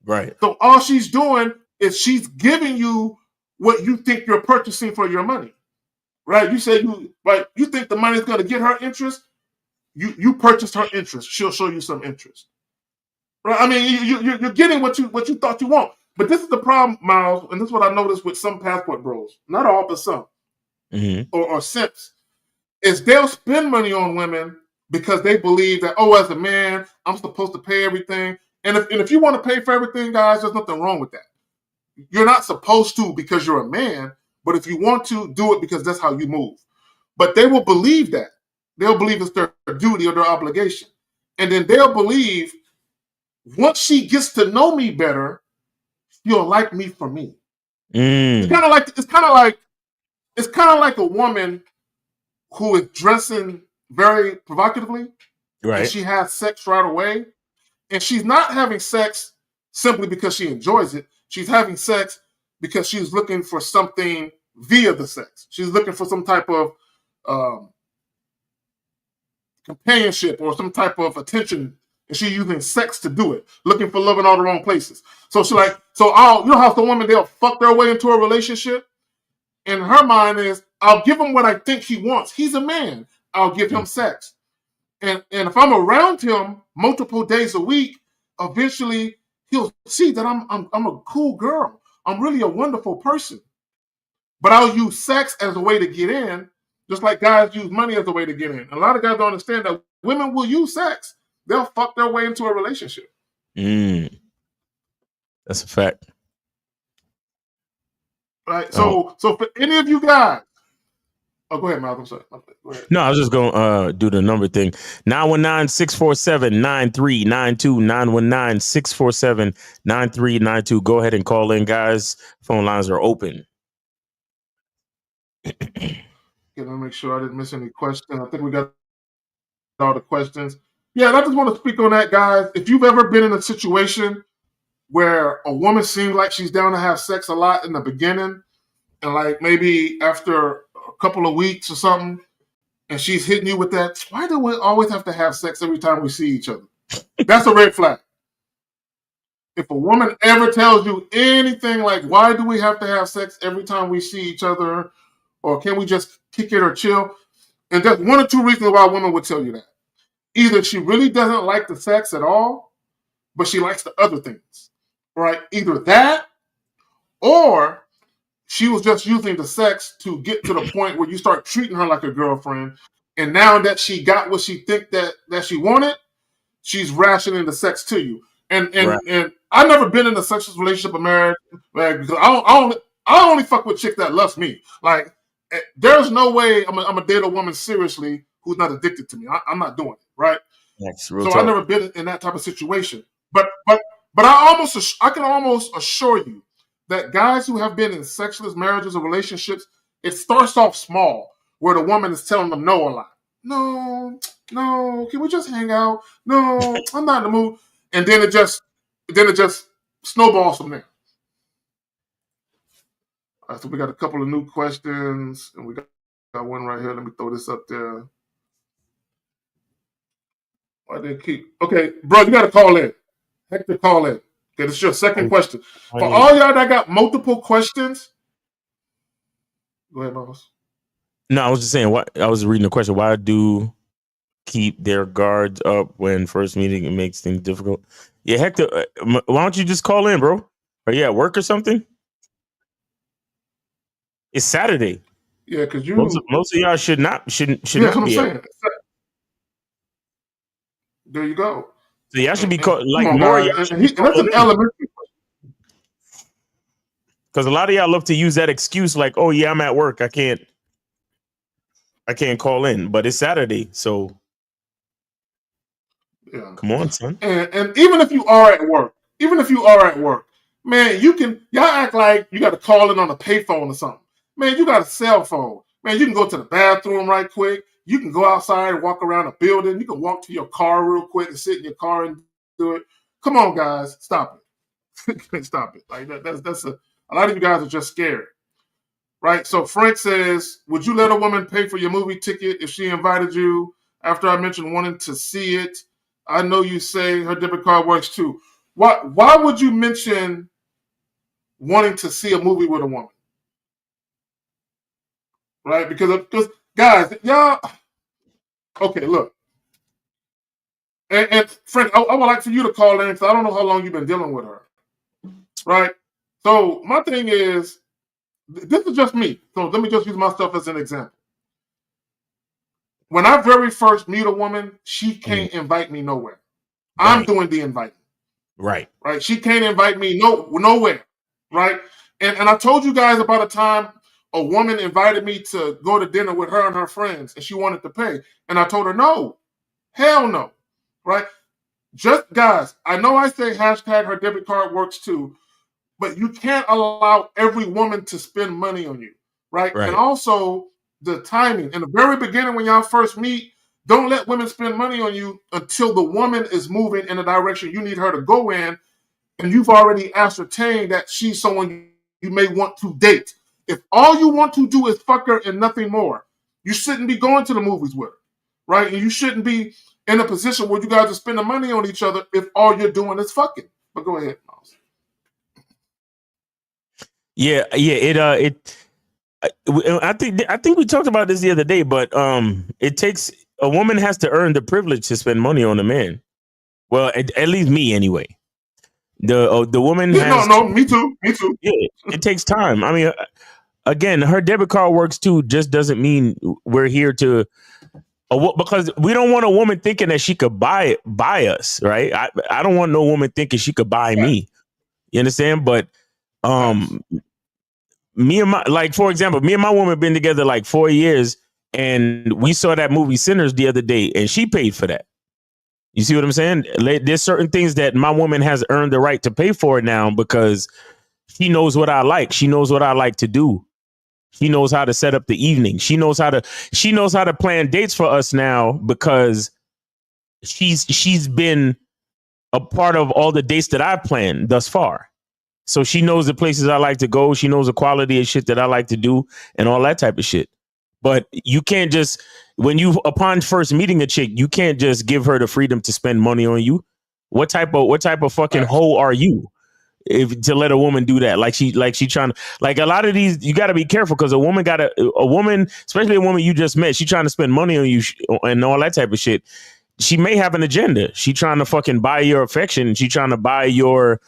Right. So all she's doing is she's giving you what you think you're purchasing for your money. Right? You say you think the money is going to get her interest. You purchased her interest. She'll show you some interest. Right? I mean, you're getting what you thought you want. But this is the problem, Miles, and this is what I noticed with some passport bros. Not all, but some. Or simps. Is they'll spend money on women because they believe that, oh, as a man, I'm supposed to pay everything. And if you want to pay for everything, guys, there's nothing wrong with that. You're not supposed to because you're a man, but if you want to, do it because that's how you move. But they will believe that. They'll believe it's their duty or their obligation. And then they'll believe once she gets to know me better, she'll like me for me. It's kind of like a woman who is dressing very provocatively, right? And she has sex right away, and she's not having sex simply because she enjoys it. She's having sex because she's looking for something via the sex. She's looking for some type of companionship or some type of attention, and she's using sex to do it, looking for love in all the wrong places. So she's like, you know how some women, they'll fuck their way into a relationship? In her mind is, I'll give him what I think he wants. He's a man. I'll give him sex. And if I'm around him multiple days a week, eventually he'll see that I'm a cool girl. I'm really a wonderful person. But I'll use sex as a way to get in, just like guys use money as a way to get in. A lot of guys don't understand that women will use sex. They'll fuck their way into a relationship. That's a fact. Right. So for any of you guys, go ahead, Malcolm. Sorry. Go ahead. No, I was just going to do the number thing. 919-647-9392. 919-647-9392. Go ahead and call in, guys. Phone lines are open. Okay, let me make sure I didn't miss any questions. I think we got all the questions. Yeah, and I just want to speak on that, guys. If you've ever been in a situation where a woman seems like she's down to have sex a lot in the beginning, and like maybe after a couple of weeks or something, and she's hitting you with that, why do we always have to have sex every time we see each other? That's a red flag. If a woman ever tells you anything like, why do we have to have sex every time we see each other, or can we just kick it or chill? And there's one or two reasons why a woman would tell you that. Either she really doesn't like the sex at all, but she likes the other things, right? Either that, or she was just using the sex to get to the point where you start treating her like a girlfriend. And now that she got what she think that she wanted, she's rationing the sex to you. And I've never been in a sexual relationship or marriage, because I only fuck with chicks that loves me. Like, there's no way I'm gonna date a woman seriously who's not addicted to me. I'm not doing it, right? That's real So talk. I've never been in that type of situation. But I can almost assure you that guys who have been in sexless marriages or relationships, it starts off small, where the woman is telling them no a lot. No, can we just hang out? No, I'm not in the mood. And then it just snowballs from there. All right, so we got a couple of new questions, and we got one right here. Let me throw this up there. Why they keep? Okay, bro, you got to call in. Hector, call in. Okay, this is your second question. For all y'all that got multiple questions, go ahead, Boss. No, I was just saying. I was reading the question. Why do keep their guards up when first meeting? It makes things difficult. Yeah, Hector, why don't you just call in, bro? Are you at work or something? It's Saturday. Yeah, because most of y'all should not yeah, be. That's what I'm saying. There you go. So y'all should be called like on, more. Guys. And that's an elementary. Because a lot of y'all love to use that excuse, like, "Oh yeah, I'm at work. I can't call in." But it's Saturday, so yeah. Come on, son. And even if you are at work, man, y'all act like you got to call in on a payphone or something. Man, you got a cell phone. Man, you can go to the bathroom right quick. You can go outside and walk around a building. You can walk to your car real quick and sit in your car and do it. Come on, guys, stop it. Stop it. Like that's a lot of you guys are just scared. Right? So Frank says, would you let a woman pay for your movie ticket if she invited you after I mentioned wanting to see it? I know you say her debit card works too. Why would you mention wanting to see a movie with a woman? Right? Because guys, y'all, okay, look. And Frank, I would like for you to call in because I don't know how long you've been dealing with her. Right? So my thing is, this is just me. So let me just use myself as an example. When I very first meet a woman, she can't invite me nowhere. Right. I'm doing the inviting. Right. She can't invite me nowhere. Right? And I told you guys about a time a woman invited me to go to dinner with her and her friends, and she wanted to pay. And I told her, no. Hell no. Right? Just, guys, I know I say hashtag her debit card works too, but you can't allow every woman to spend money on you. Right? And also, the timing. In the very beginning, when y'all first meet, don't let women spend money on you until the woman is moving in the direction you need her to go in, and you've already ascertained that she's someone you may want to date. If all you want to do is fuck her and nothing more, you shouldn't be going to the movies with her, right? And you shouldn't be in a position where you guys are spending money on each other if all you're doing is fucking. But go ahead, Miles. Yeah. I think we talked about this the other day, but it takes a woman has to earn the privilege to spend money on a man. Well, at least me anyway. The woman has me too. Yeah, it takes time. I mean, again, her debit card works too. Just doesn't mean we're here to because we don't want a woman thinking that she could buy us, right? I don't want no woman thinking she could buy me. You understand? But me and for example, me and my woman been together like 4 years, and we saw that movie Sinners the other day, and she paid for that. You see what I'm saying? There's certain things that my woman has earned the right to pay for now because she knows what I like. She knows what I like to do. She knows how to set up the evening. She knows how to plan dates for us now because she's been a part of all the dates that I've planned thus far. So she knows the places I like to go. She knows the quality of shit that I like to do and all that type of shit. But you can't just, upon first meeting a chick, you can't just give her the freedom to spend money on you. What type of fucking hoe are you to let a woman do that? Like she trying to, like a lot of these, you got to be careful because a woman, especially a woman you just met, she trying to spend money on you and all that type of shit. She may have an agenda. She trying to fucking buy your affection. She trying to buy your,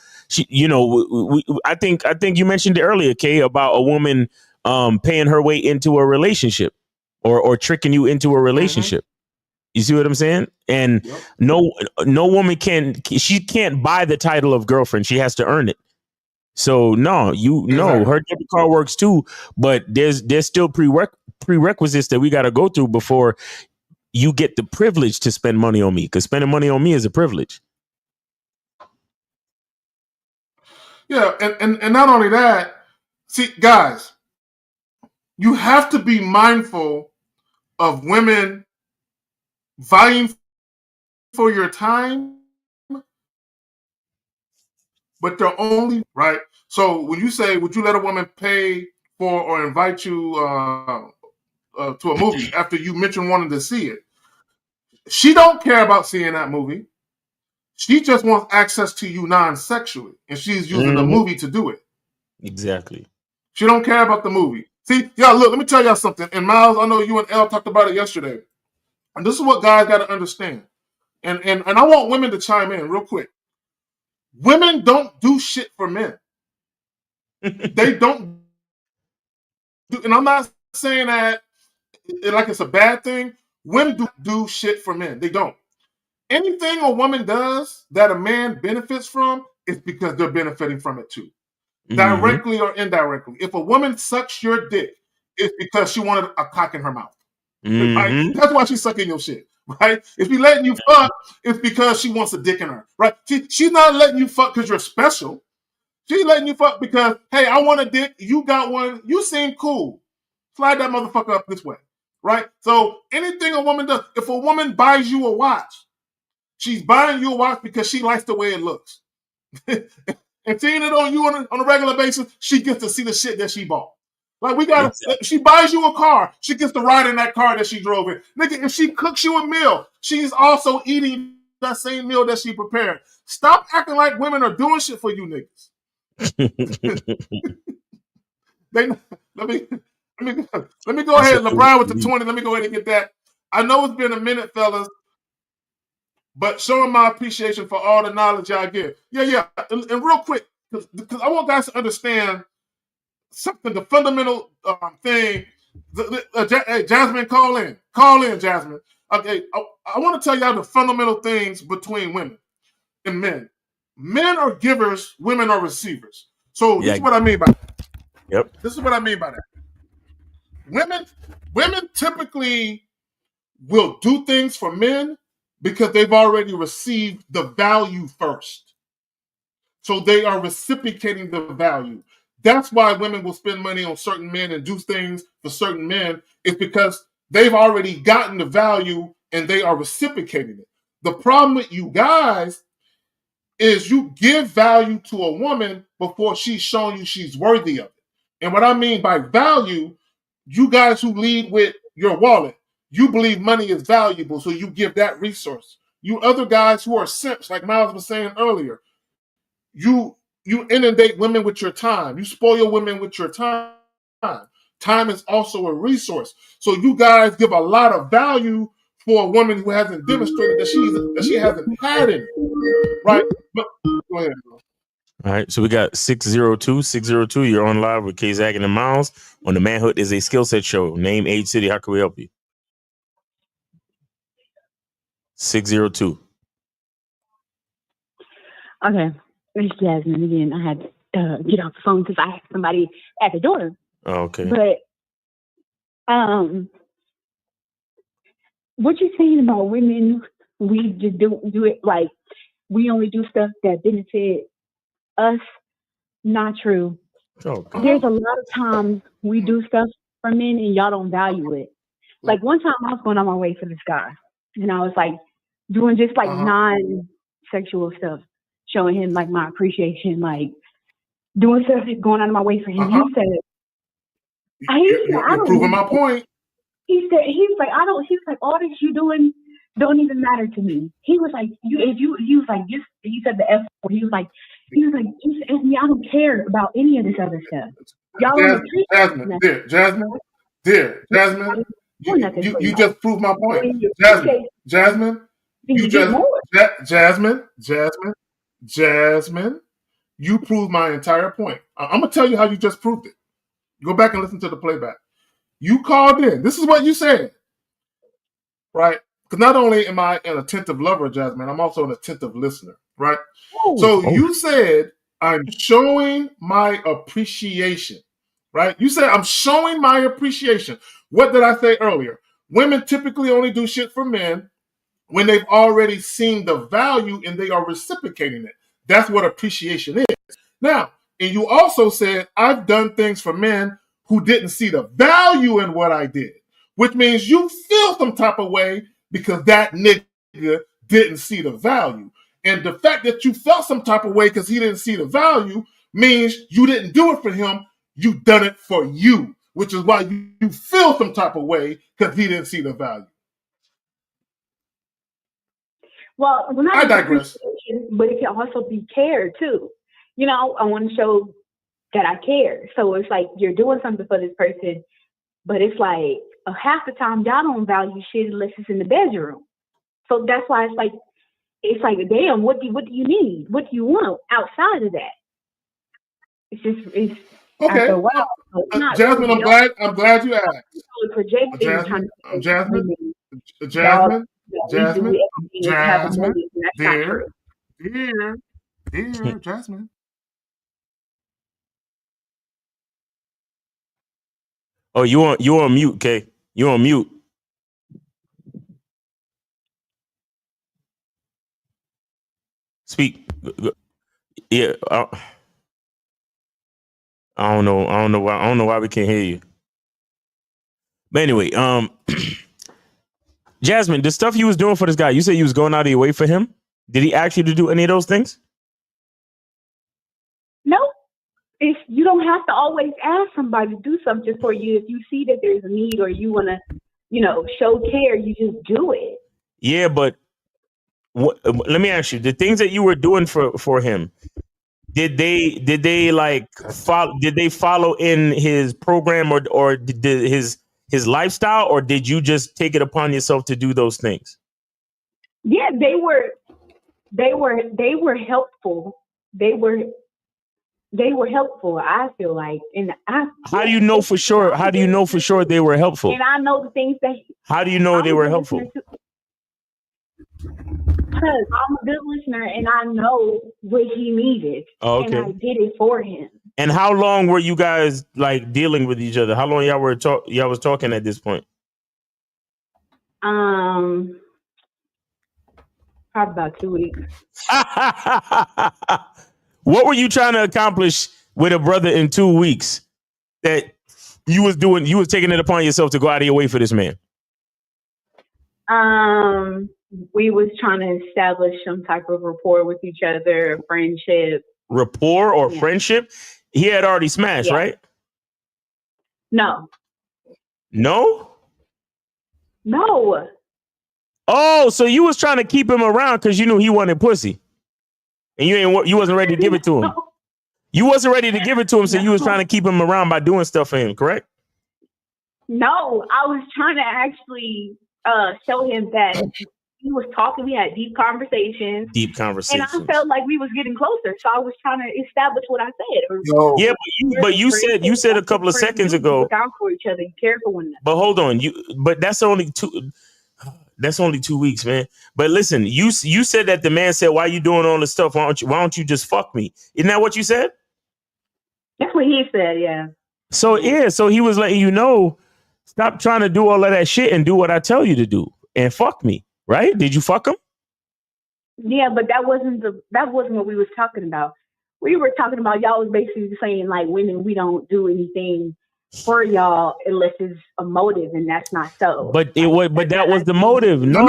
I think you mentioned it earlier, Kay, about a woman paying her way into a relationship or tricking you into a relationship. You see what I'm saying? And no woman can't buy the title of girlfriend. She has to earn it. So no, her debit card works too, but there's still prerequisites that we got to go through before you get the privilege to spend money on me, because spending money on me is a privilege. Yeah, and not only that, see, guys, you have to be mindful of women vying for your time, but they're only, right? So when you say, would you let a woman pay for or invite you to a movie after you mentioned wanting to see it? She don't care about seeing that movie. She just wants access to you non-sexually, and she's using the movie to do it. Exactly. She don't care about the movie. See, y'all, look, let me tell y'all something. And Miles, I know you and Elle talked about it yesterday. And this is what guys got to understand. And I want women to chime in real quick. Women don't do shit for men. They don't do, and I'm not saying that like it's a bad thing. Women do shit for men. They don't. Anything a woman does that a man benefits from is because they're benefiting from it too. Directly or indirectly. If a woman sucks your dick, it's because she wanted a cock in her mouth. Right? That's why she's sucking your shit. Right? If she's letting you fuck, it's because she wants a dick in her. Right? She's not letting you fuck because you're special. She's letting you fuck because, hey, I want a dick. You got one. You seem cool. Slide that motherfucker up this way. Right? So anything a woman does, if a woman buys you a watch, she's buying you a watch because she likes the way it looks. And seeing it on you on a regular basis, she gets to see the shit that she bought. Like she buys you a car, she gets to ride in that car that she drove in. Nigga, if she cooks you a meal, she's also eating that same meal that she prepared. Stop acting like women are doing shit for you niggas. Let me go ahead. LeBron with the 20. Let me go ahead and get that. I know it's been a minute, fellas, but showing my appreciation for all the knowledge y'all give. Yeah. And real quick, because I want guys to understand something, the fundamental thing. Hey, Jasmine, call in. Call in, Jasmine. Okay, I want to tell y'all the fundamental things between women and men. Men are givers, women are receivers. So this is what I mean by that. Yep. This is what I mean by that. Women typically will do things for men because they've already received the value first. So they are reciprocating the value. That's why women will spend money on certain men and do things for certain men. It's because they've already gotten the value and they are reciprocating it. The problem with you guys is you give value to a woman before she's shown you she's worthy of it. And what I mean by value, you guys who lead with your wallet, you believe money is valuable, so you give that resource. You other guys who are simps, like Miles was saying earlier, you inundate women with your time. You spoil women with your time. Time is also a resource. So you guys give a lot of value for a woman who hasn't demonstrated that she hasn't had it. Right? But go ahead, bro. All right, so we got 602. You're on live with K Zach and Miles on the Manhood is a Skill Set Show. Name, age, city. How can we help you? 602. Okay, it's Jasmine again. I had to get off the phone because I had somebody at the door. Okay. But what you're saying about women, we just do it like we only do stuff that benefit us. Not true. Okay. There's a lot of times we do stuff for men and y'all don't value it. Like one time I was going on my way for this guy and I was like doing just like sexual stuff, showing him like my appreciation, like doing stuff, going out of my way for him. He said, You're proving my point. He was like, all this you doing don't even matter to me. He was like, he said the F word. He was like, just ask me, I don't care about any of this other stuff. Y'all don't appreciate Jasmine, you just proved my point. Jasmine, you proved my entire point. I'm gonna tell you how you just proved it. Go back and listen to the playback. You called in. This is what you said, right? Because not only am I an attentive lover, Jasmine, I'm also an attentive listener, right? You said, I'm showing my appreciation, right? You said, I'm showing my appreciation. What did I say earlier? Women typically only do shit for men when they've already seen the value and they are reciprocating it. That's what appreciation is. Now, and you also said, I've done things for men who didn't see the value in what I did, which means you feel some type of way because that nigga didn't see the value. And the fact that you felt some type of way because he didn't see the value means you didn't do it for him. You done it for you, which is why you feel some type of way because he didn't see the value. Well, I digress. But it can also be care too. You know, I want to show that I care. So it's like you're doing something for this person, but it's like half the time y'all don't value shit unless it's in the bedroom. So that's why it's like damn, what do you need? What do you want outside of that? It's okay. After a while, Jasmine, really, I'm glad you asked. Dear Jasmine. Oh, you on mute, Kay. You on mute. Speak. Yeah. I don't know why we can't hear you. But anyway, Jasmine, the stuff you was doing for this guy, you said you was going out of your way for him. Did he ask you to do any of those things? No. If you don't have to always ask somebody to do something for you. If you see that there's a need or you want to, show care, you just do it. Yeah, but let me ask you: the things that you were doing for him, did they like follow? Did they follow in his program or did his lifestyle, or did you just take it upon yourself to do those things? Yeah, they were helpful. They were helpful, I feel like. How do you know for sure? How do you know for sure they were helpful? And I know the things that. How do you know they were helpful? Because I'm a good listener and I know what he needed. Oh, okay. And I did it for him. And how long were you guys like dealing with each other? How long y'all was talking at this point? Probably about 2 weeks. What were you trying to accomplish with a brother in 2 weeks that you was doing? You was taking it upon yourself to go out of your way for this man. We was trying to establish some type of rapport with each other, friendship. Rapport or friendship? He had already smashed, right? No. No? No. Oh, so you was trying to keep him around because you knew he wanted pussy. And you wasn't ready to give it to him. You wasn't ready to give it to him, so you was trying to keep him around by doing stuff for him, correct? No, I was trying to actually show him that he was talking. We had deep conversations. And I felt like we was getting closer, so I was trying to establish what I said. Yeah, but you said a couple of seconds ago. Look out for each other. You care for one another. But hold on, but that's only 2 weeks, man. But listen, you said that the man said, "Why are you doing all this stuff? Why don't you just fuck me?" Isn't that what you said? That's what he said, yeah. So he was letting you know, stop trying to do all of that shit and do what I tell you to do and fuck me, right? Did you fuck him? Yeah, but that wasn't what we was talking about. We were talking about y'all was basically saying like women, we don't do anything for y'all unless it's a motive, and that's not so. But that was the motive. No.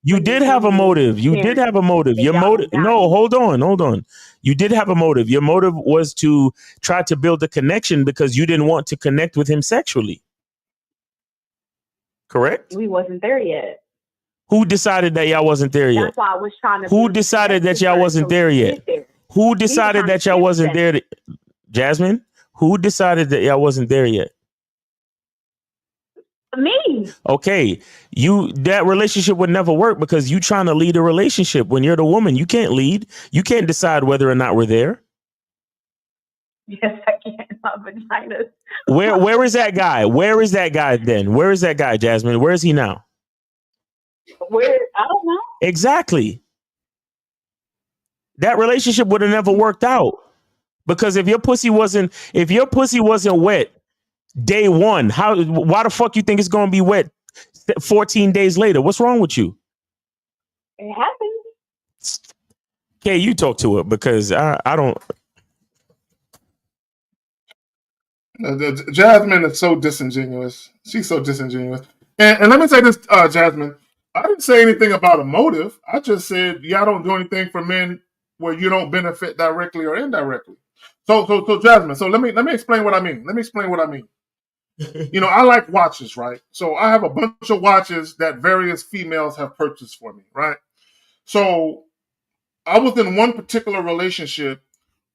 You did have a motive. You did have a motive. Your motive. No, hold on. You did have a motive. Your motive was to try to build a connection because you didn't want to connect with him sexually. Correct? We wasn't there yet. Who decided that y'all wasn't there yet? That's why I was trying to. Who decided that y'all wasn't there yet? Who decided that y'all wasn't there? Jasmine, who decided that y'all wasn't there yet? Me. Okay, that relationship would never work because you trying to lead a relationship. When you're the woman, you can't lead. You can't decide whether or not we're there. Yes, I can. My vagina. Where is that guy? Where is that guy then? Where is that guy, Jasmine? Where is he now? Where? I don't know. Exactly. That relationship would have never worked out because if your pussy wasn't wet day one, why the fuck you think it's gonna be wet 14 days later? What's wrong with you? It happens. Okay, you talk to it because I don't. Jasmine is so disingenuous. She's so disingenuous. And let me say this, Jasmine. I didn't say anything about a motive. I just said y'all don't do anything for men where you don't benefit directly or indirectly. So Jasmine. So let me explain what I mean. You know, I like watches, right? So I have a bunch of watches that various females have purchased for me, right? So I was in one particular relationship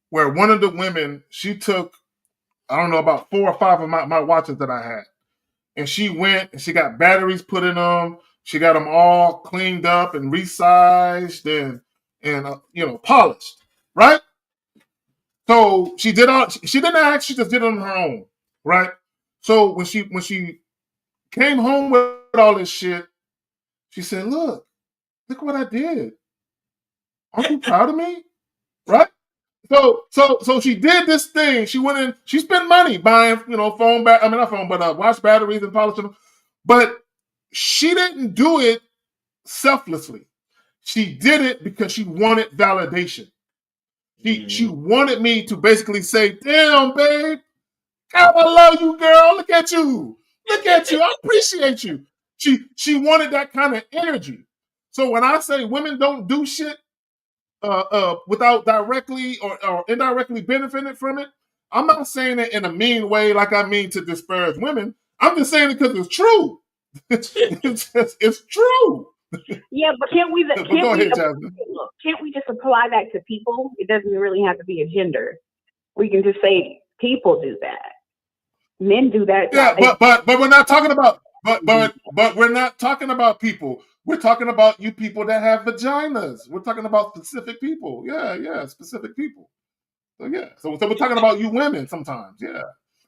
where one of the women, she took, I don't know, about 4 or 5 of my watches that I had. And she went and she got batteries put in them. She got them all cleaned up and resized and polished, right? So she didn't ask, she just did it on her own, right? So when she came home with all this shit, she said, look what I did. Aren't you proud of me? Right? So she did this thing. She went in, she spent money buying, watch batteries and polishing them. But she didn't do it selflessly. She did it because she wanted validation. She wanted me to basically say, damn, babe, God, I love you, girl. Look at you. I appreciate you. She wanted that kind of energy. So when I say women don't do shit without directly or indirectly benefiting from it, I'm not saying it in a mean way like I mean to disparage women. I'm just saying it because it's true. It's true. Yeah, but can't we just apply that to people? It doesn't really have to be a gender. We can just say people do that. Men do that. Yeah, but we're not talking about but we're not talking about people. We're talking about you people that have vaginas. We're talking about specific people. Yeah, specific people. So yeah, so we're talking about you women sometimes. Yeah,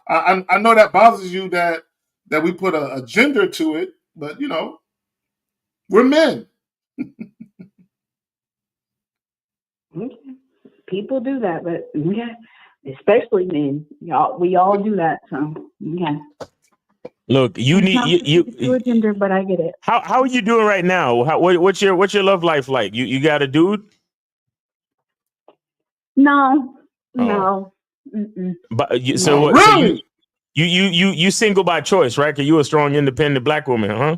I know that bothers you that we put a gender to it, but we're men. People do that, but yeah, especially men. Y'all, we all do that. So yeah. Look, you do a gender, but I get it. How are you doing right now? What's your love life like? You got a dude? No. Mm-mm. But really? So you single by choice, right? Because you a strong, independent Black woman, huh?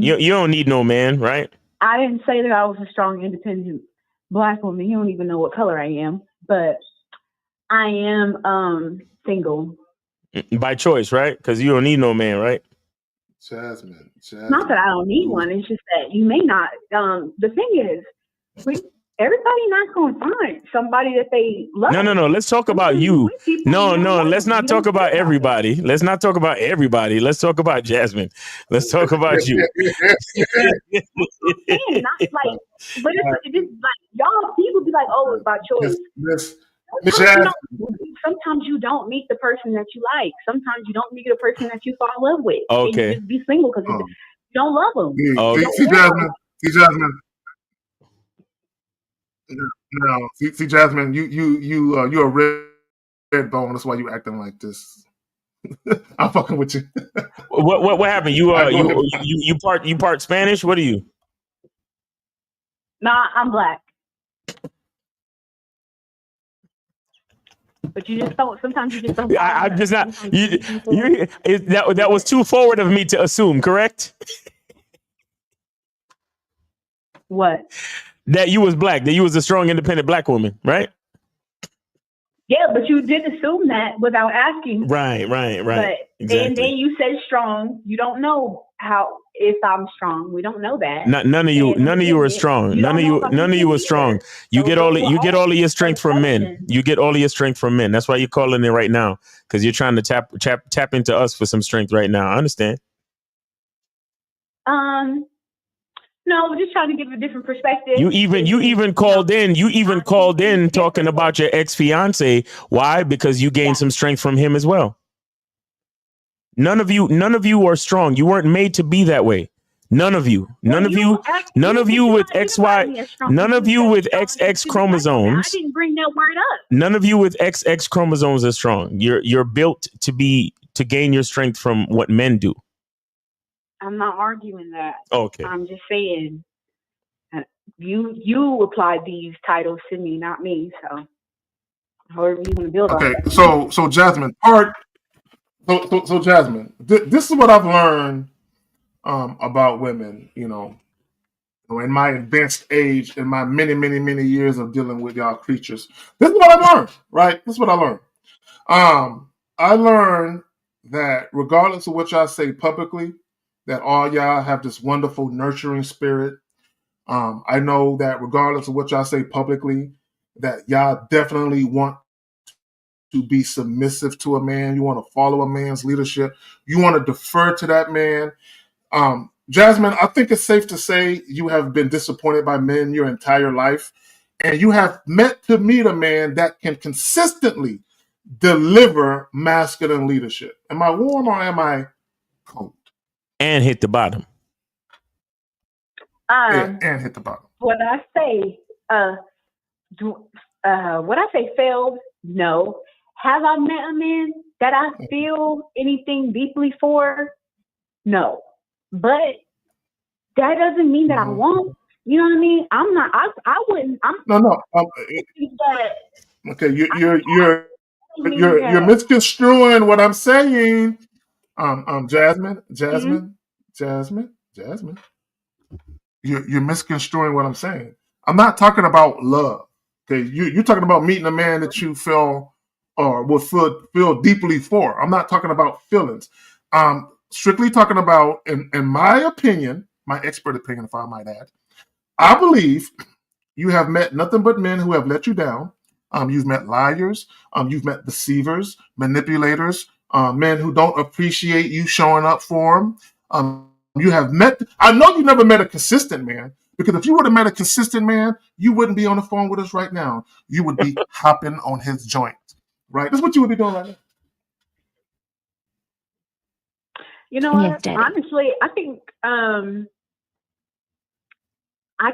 You don't need no man, right? I didn't say that I was a strong, independent Black woman. You don't even know what color I am, but I am single. By choice, right? Because you don't need no man, right? Jasmine. Not that I don't need one. It's just that you may not. The thing is, everybody not going to find somebody that they love. No. Let's talk about you. No. Let's not talk about everybody. Let's not talk about everybody. Let's talk about Jasmine. Let's talk about you. Not like, but it's like y'all people be like, oh, it's about choice. Sometimes you don't meet the person that you like. Sometimes you don't meet the person that you fall in love with. Okay. And you just be single because you don't love them. See, Jasmine. No, see, Jasmine, you're a red bone. That's why you acting like this. I'm fucking with you. What happened? You part Spanish? What are you? Nah, I'm Black. But you just don't. Sometimes you just don't. I'm just not. That was too forward of me to assume. Correct? What? That you was black. That you was a strong, independent black woman, right? Yeah, but you did assume that without asking. Right. But Exactly. and then you said strong. You don't know if I'm strong. We don't know that. None of you are strong. None of you are strong. You get all of your strength from men. You get all of your strength from men. That's why you're calling it right now, because you're trying to tap into us for some strength right now. I understand. No, we're just trying to give a different perspective. You even called in talking about your ex-fiance. Why? Because you gained some strength from him as well. None of you are strong. You weren't made to be that way. None of you with XY, none of you with XX chromosomes. I didn't bring that word up. None of you with XX chromosomes are strong. You're built to gain your strength from what men do. I'm not arguing that. Okay. I'm just saying you applied these titles to me, not me. So however you want to build on that. So Jasmine, So Jasmine, this is what I've learned about women, in my advanced age, in my many, many, many years of dealing with y'all creatures. This is what I learned, right? This is what I learned. I learned that regardless of what y'all say publicly, that all y'all have this wonderful nurturing spirit. I know that regardless of what y'all say publicly, that y'all definitely want to be submissive to a man. You want to follow a man's leadership. You want to defer to that man. Jasmine, I think it's safe to say you have been disappointed by men your entire life, and you have to meet a man that can consistently deliver masculine leadership. Am I warm or am I cold? And hit the bottom. And hit the bottom. When I say, failed, no. Have I met a man that I feel anything deeply for? No. But that doesn't mean that I won't. You know what I mean? I'm not. I wouldn't. No. Okay, you're misconstruing what I'm saying. Jasmine. You're misconstruing what I'm saying. I'm not talking about love. Okay, you're talking about meeting a man that you feel or would feel deeply for. I'm not talking about feelings. Strictly talking about, in my opinion, my expert opinion, if I might add, I believe you have met nothing but men who have let you down. You've met liars. You've met deceivers, manipulators, men who don't appreciate you showing up for them. You have met. I know you never met a consistent man, because if you would have met a consistent man, you wouldn't be on the phone with us right now. You would be hopping on his joint, right? That's what you would be doing right now. You know what? Honestly, I think I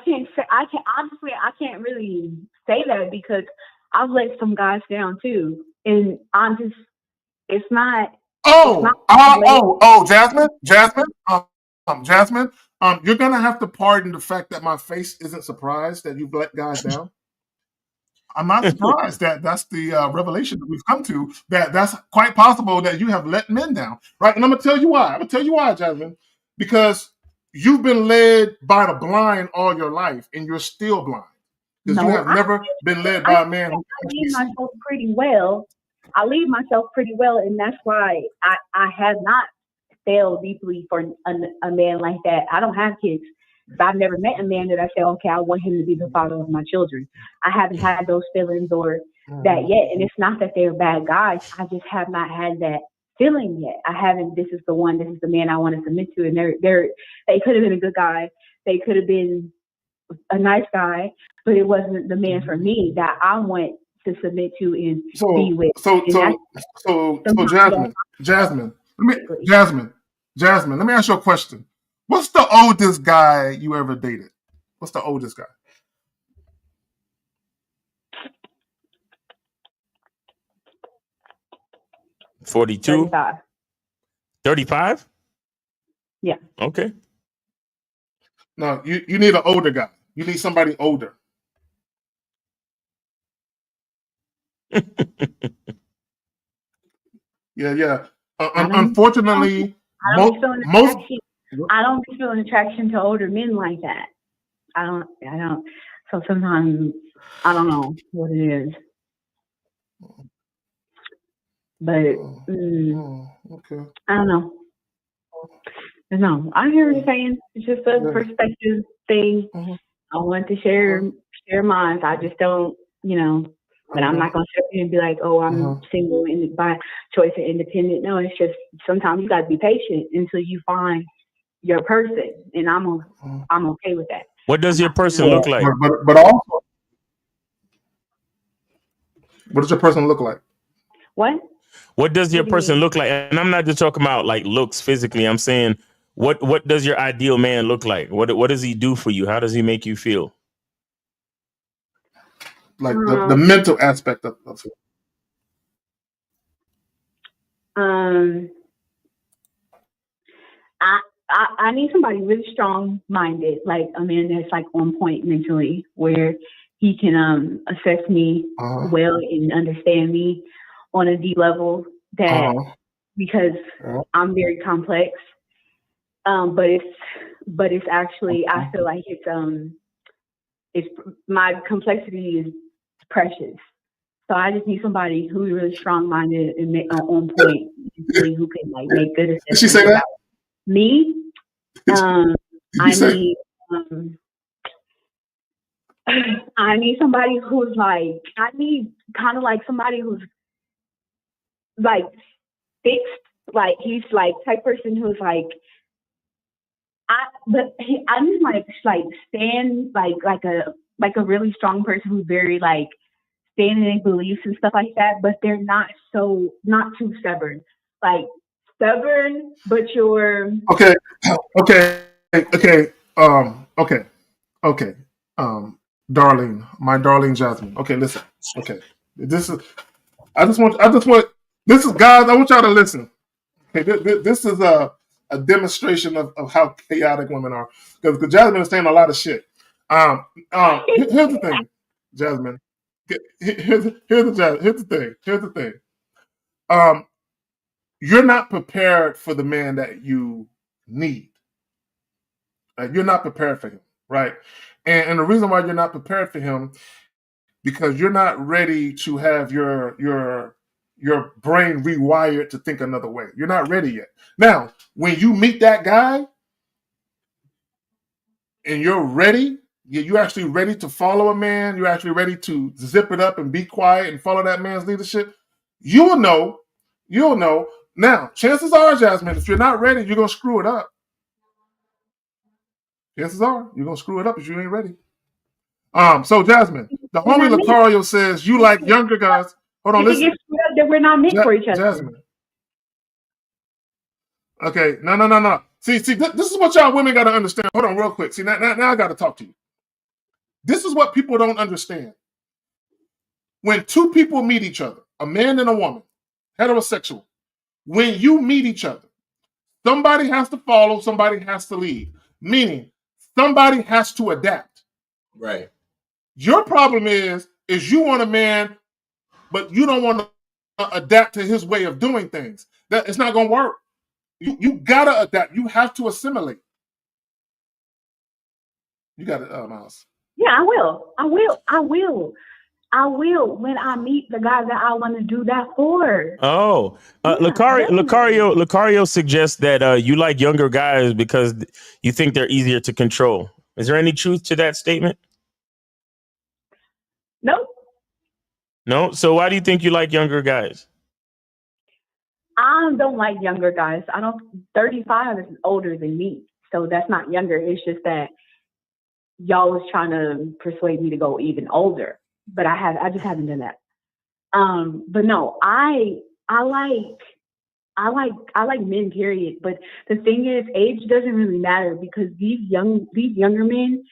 can't really say that, because I've let some guys down too, and it's not. Jasmine, you're gonna have to pardon the fact that my face isn't surprised that you've let guys down. I'm not surprised that that's the revelation that we've come to, that that's quite possible that you have let men down, right? And I'm gonna tell you why. Jasmine, because you've been led by the blind all your life, and you're still blind, because you have never been led by a man. I lead myself pretty well. And that's why I have not fell deeply for a man like that. I don't have kids. I've never met a man that I say, okay, I want him to be the father of my children. I haven't had those feelings or that yet. And it's not that they're bad guys. I just have not had that feeling yet. I haven't. This is the man I want to submit to. And they could have been a good guy. They could have been a nice guy, but it wasn't the man for me that I want to submit to and be with. So Jasmine, let me ask you a question. What's the oldest guy you ever dated? What's the oldest guy? $42? 35? Yeah. Okay. No, you need an older guy. You need somebody older. Yeah. I Unfortunately, don't be feeling most. attraction. I don't be feeling attraction to older men like that. I don't. So sometimes I don't know what it is, but Okay. I don't know. No, I hear what you're saying. It's just a perspective thing. I want to share mine. I just don't, but I'm not gonna sit here and be like, oh, I'm single and by choice and independent. No, it's just sometimes you got to be patient until you find your person, and I'm okay with that. What does your person look like? But also, what does your person look like? What does your person look like? And I'm not just talking about like looks physically. I'm saying what does your ideal man look like? What does he do for you? How does he make you feel? Like the mental aspect of it. I need somebody really strong minded, like a man that's like on point mentally, where he can assess me well and understand me on a D level. That because I'm very complex, but it's actually I feel like it's my complexity is precious. So I just need somebody who's really strong minded and on point, who can like make good assessments. Did she say that? Me? I need somebody who's like, I need kind of like somebody who's like fixed, like he's like type person who's like, I need like stand like a really strong person who's very like standing in beliefs and stuff like that, but they're not too stubborn. Like stubborn, but you're okay. Darling, my darling Jasmine. Okay, listen. Okay, this is. I just want. This is guys. I want y'all to listen. Okay, this is a demonstration of how chaotic women are. Because Jasmine is saying a lot of shit. Here's the thing, Jasmine. Here's the thing. You're not prepared for the man that you need. You're not prepared for him, right? And the reason why you're not prepared for him, because you're not ready to have your brain rewired to think another way. You're not ready yet. Now, when you meet that guy and you're ready, you're actually ready to follow a man, you're actually ready to zip it up and be quiet and follow that man's leadership, you'll know. Now, chances are, Jasmine, if you're not ready, you're going to screw it up. Chances are, you're going to screw it up if you ain't ready. So Jasmine, the homie Lucario says you like younger guys. Hold on, listen. That we're not meant for each other. Jasmine. Okay, no. See, this is what y'all women got to understand. Hold on, real quick. See, now I got to talk to you. This is what people don't understand. When two people meet each other, a man and a woman, heterosexual, when you meet each other, somebody has to follow, somebody has to lead. Meaning, somebody has to adapt. Right. Your problem is you want a man, but you don't want to adapt to his way of doing things. That it's not going to work. You gotta adapt. You have to assimilate. You got it, Miles. Yeah, I will when I meet the guy that I want to do that for. Oh, Lucario suggests that you like younger guys because you think they're easier to control. Is there any truth to that statement? No. So why do you think you like younger guys? I don't like younger guys. 35 is older than me. So that's not younger. It's just that y'all was trying to persuade me to go even older. But I just haven't done that. But no, I like men, period. But the thing is, age doesn't really matter because these younger men,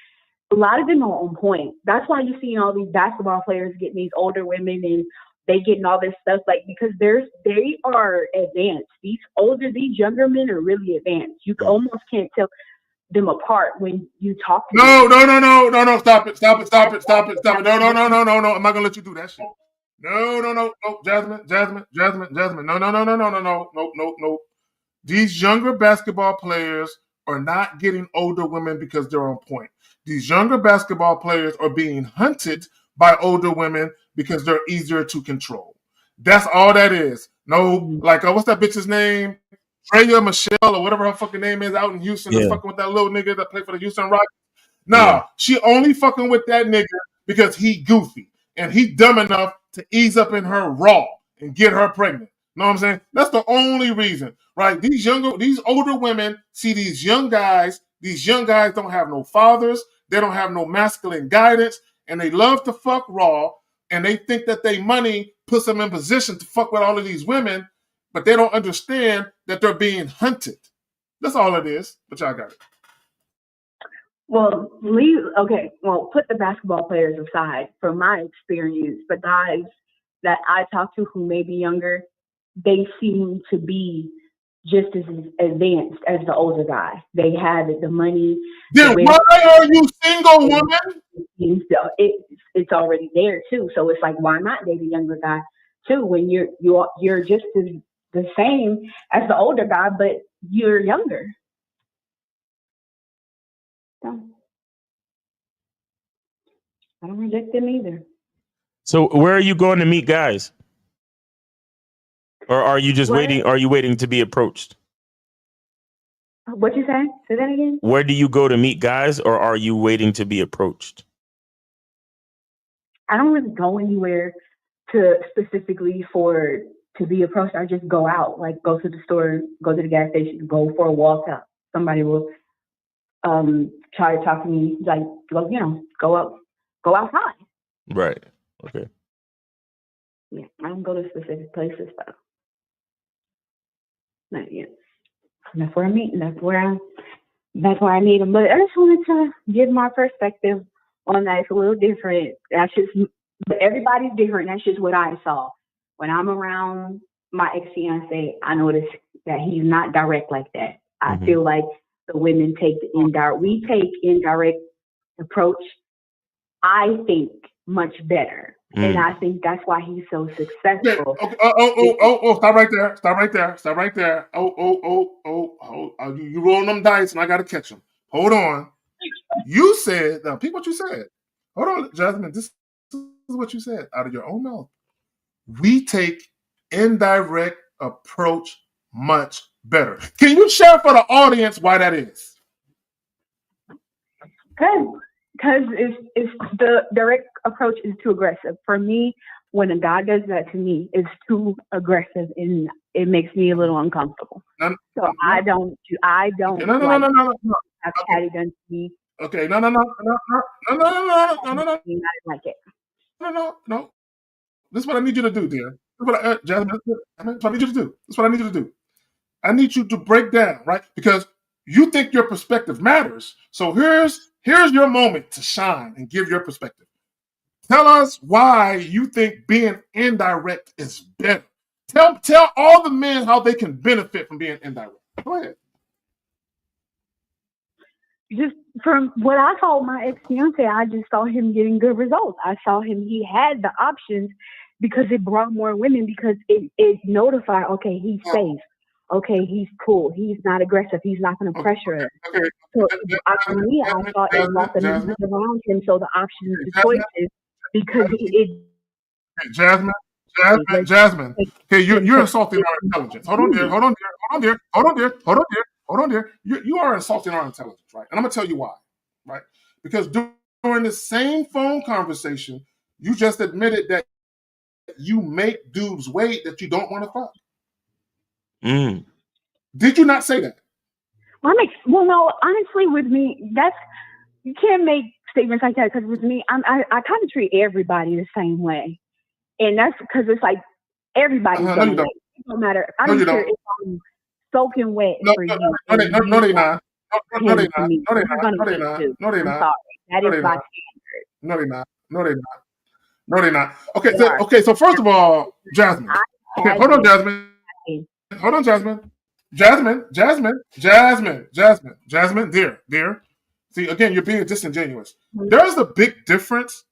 a lot of them are on point. That's why you're seeing all these basketball players getting these older women and they getting all this stuff, like, because they are advanced. These younger men are really advanced. You almost can't tell them apart when you talk to them. No. Stop it. No. I'm not gonna let you do that shit. No, Jasmine. No. These younger basketball players are not getting older women because they're on point. These younger basketball players are being hunted by older women because they're easier to control. That's all that is. No, like what's that bitch's name? Freya Michelle or whatever her fucking name is out in Houston. That's fucking with that little nigga that played for the Houston Rockets. Nah, she only fucking with that nigga because he goofy and he dumb enough to ease up in her raw and get her pregnant. Know what I'm saying? That's the only reason, right? These older women see these young guys. These young guys don't have no fathers. They don't have no masculine guidance, and they love to fuck raw. And they think that their money puts them in position to fuck with all of these women, but they don't understand that they're being hunted. That's all it is. But y'all got it. Well, put the basketball players aside. From my experience, the guys that I talk to who may be younger, they seem to be just as advanced as the older guy. They have the money. Then why are you single, woman? It's already there too. So it's like, why not date a younger guy too when you're just the same as the older guy, but you're younger. So I don't reject them either. So where are you going to meet guys? Or are you just waiting? Are you waiting to be approached? What you say? Say that again. Where do you go to meet guys, or are you waiting to be approached? I don't really go anywhere specifically to be approached. I just go out, like go to the store, go to the gas station, go for a walk out. Somebody will try to talk to me, like go outside. Right. Okay. Yeah, I don't go to specific places though. Not yet. That's where I meet. That's where I need them. But I just wanted to give my perspective on that. It's a little different. That's just, but everybody's different. That's just what I saw. When I'm around my ex-fiance, I notice that he's not direct like that. I feel like the women take the indirect. We take indirect approach, I think, much better. And I think that's why he's so successful. Stop right there. You rolling them dice and I got to catch them. Hold on. You said, now peep what you said. Hold on, Jasmine. This is what you said out of your own mouth. We take indirect approach much better. Can you share for the audience why that is? Because it's the direct approach is too aggressive. For me, when a guy does that to me, it's too aggressive and it makes me a little uncomfortable. I don't have catty done to me. Okay, no. I like it. No. This is what I need you to do, dear. Jasmine, this is what I need you to do. This is what I need you to do. I need you to break down, right? Because you think your perspective matters. So here's your moment to shine and give your perspective. Tell us why you think being indirect is better. Tell all the men how they can benefit from being indirect. Go ahead. Just from what I saw my ex-fiance, I just saw him getting good results. I saw he had the options because it brought more women, because it notified, okay, he's safe. Okay, he's cool. He's not aggressive. He's not going to pressure us. Okay. So for me, I thought it brought the numbers around him, so the options, the choices, because Jasmine. Okay, you're insulting our intelligence. Hold on there. You are insulting our intelligence, right? And I'm gonna tell you why, right? Because during the same phone conversation, you just admitted that you make dudes wait that you don't want to fuck. Did you not say that? Well, no. Honestly, with me, you can't make statements like that, because with me, I kind of treat everybody the same way, and that's because it's like everybody's gonna wait. It don't matter. I don't care if I'm soaking wet for you. No, they're not. No, they're not. That is my standard. No, they're not. Okay. So first of all, Jasmine. Okay, hold on, Jasmine. Dear. See, again, you're being disingenuous. There's a big difference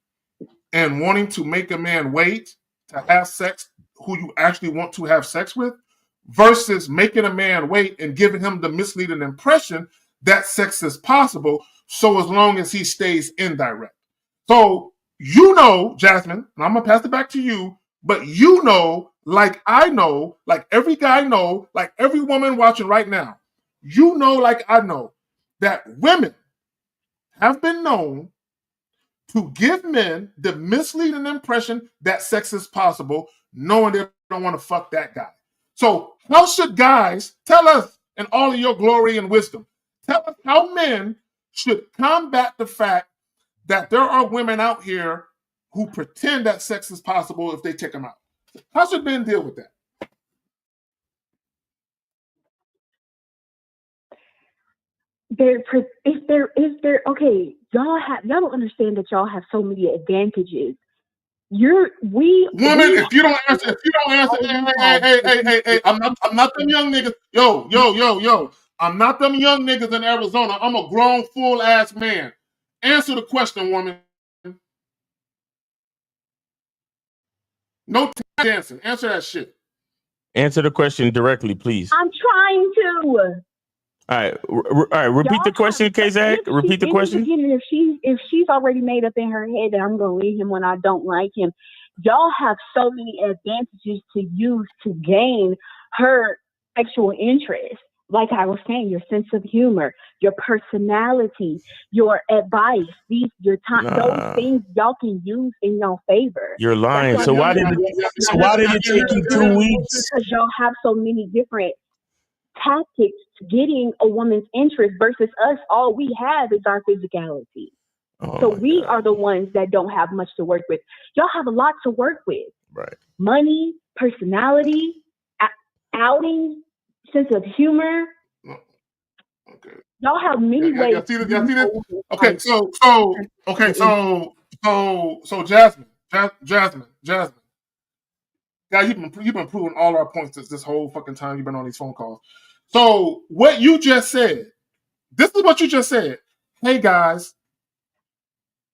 in wanting to make a man wait to have sex who you actually want to have sex with versus making a man wait and giving him the misleading impression that sex is possible so as long as he stays indirect. So you know, Jasmine, and I'm going to pass it back to you, but you know, like I know, like every guy know, like every woman watching right now, you know, like I know, that women have been known to give men the misleading impression that sex is possible, knowing they don't want to fuck that guy. So how should guys, tell us in all of your glory and wisdom, tell us how men should combat the fact that there are women out here who pretend that sex is possible if they take them out. How should men deal with that? Okay, y'all don't understand that y'all have so many advantages. If you don't answer, hey, I'm not them young niggas. Yo. I'm not them young niggas in Arizona. I'm a grown, full ass man. Answer the question, woman. No dancing. Answer that shit. Answer the question directly, please. I'm trying to. All right. Repeat the question, K-Zach. Repeat the question. If she's already made up in her head that I'm gonna leave him when I don't like him, y'all have so many advantages to use to gain her sexual interest. Like I was saying, your sense of humor, your personality, your advice, those things y'all can use in your favor. You're lying. So why did it take you 2 weeks? Because y'all have so many different tactics to getting a woman's interest versus us. All we have is our physicality. So we are the ones that don't have much to work with. Y'all have a lot to work with. Right. Money, personality, outing, sense of humor. Okay. Y'all have many ways. Y'all see this? Okay, so Jasmine. Guys, you've been proving all our points this whole fucking time you've been on these phone calls. So what you just said, this is what you just said. Hey guys,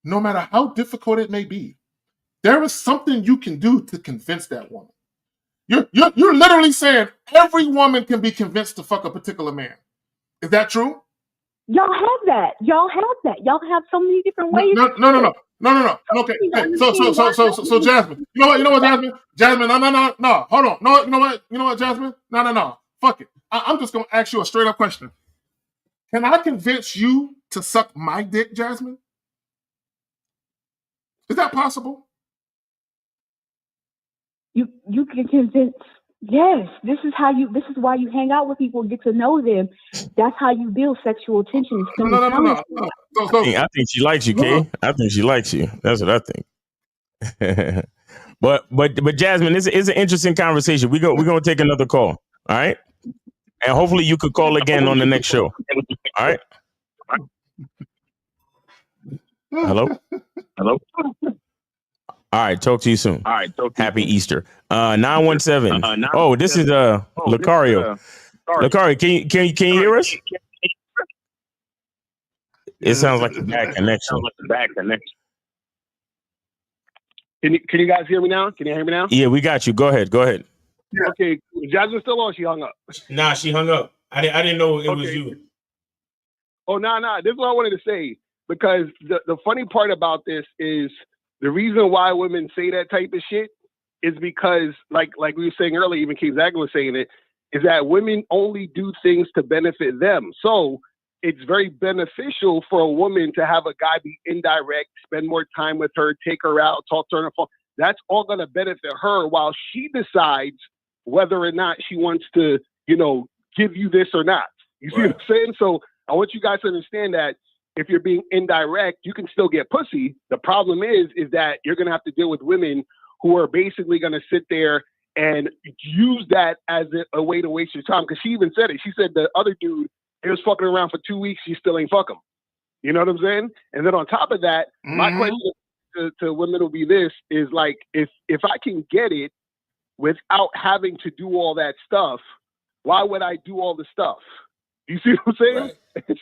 no matter how difficult it may be, there is something you can do to convince that woman. You're literally saying every woman can be convinced to fuck a particular man. Is that true? Y'all have that. Y'all have so many different ways. No. Okay. So Jasmine, you know what, Jasmine, no. Hold on. No, you know what, Jasmine? No. Fuck it. I'm just gonna ask you a straight up question. Can I convince you to suck my dick, Jasmine? Is that possible? You can convince. Yes, this is why you hang out with people and get to know them. That's how you build sexual tension. No. I think she likes you, Kay. I think she likes you. That's what I think. but Jasmine, it's an interesting conversation. We're gonna take another call. All right. And hopefully you could call again on the next show. All right. Hello. All right, talk to you soon. All right, happy Easter. 917. Oh, this is Lucario. Lucario, can you hear us? It sounds like a bad connection. Can you guys hear me now? Can you hear me now? Yeah, we got you. Go ahead. Yeah. Okay, Jasmine's still on. She hung up. Nah, she hung up. I didn't know it was you. Oh, no. This is what I wanted to say, because the funny part about this is the reason why women say that type of shit is because, like we were saying earlier, even King Zach was saying it, is that women only do things to benefit them. So it's very beneficial for a woman to have a guy be indirect, spend more time with her, take her out, talk to her on the phone. That's all going to benefit her while she decides whether or not she wants to, give you this or not. You see what I'm saying? So I want you guys to understand that if you're being indirect, you can still get pussy. The problem is that you're going to have to deal with women who are basically going to sit there and use that as a way to waste your time. Because she even said it. She said the other dude, he was fucking around for 2 weeks. She still ain't fuck him. You know what I'm saying? And then on top of that, my question to women will be this, is like, if I can get it without having to do all that stuff, why would I do all the stuff? You see what I'm saying? Right.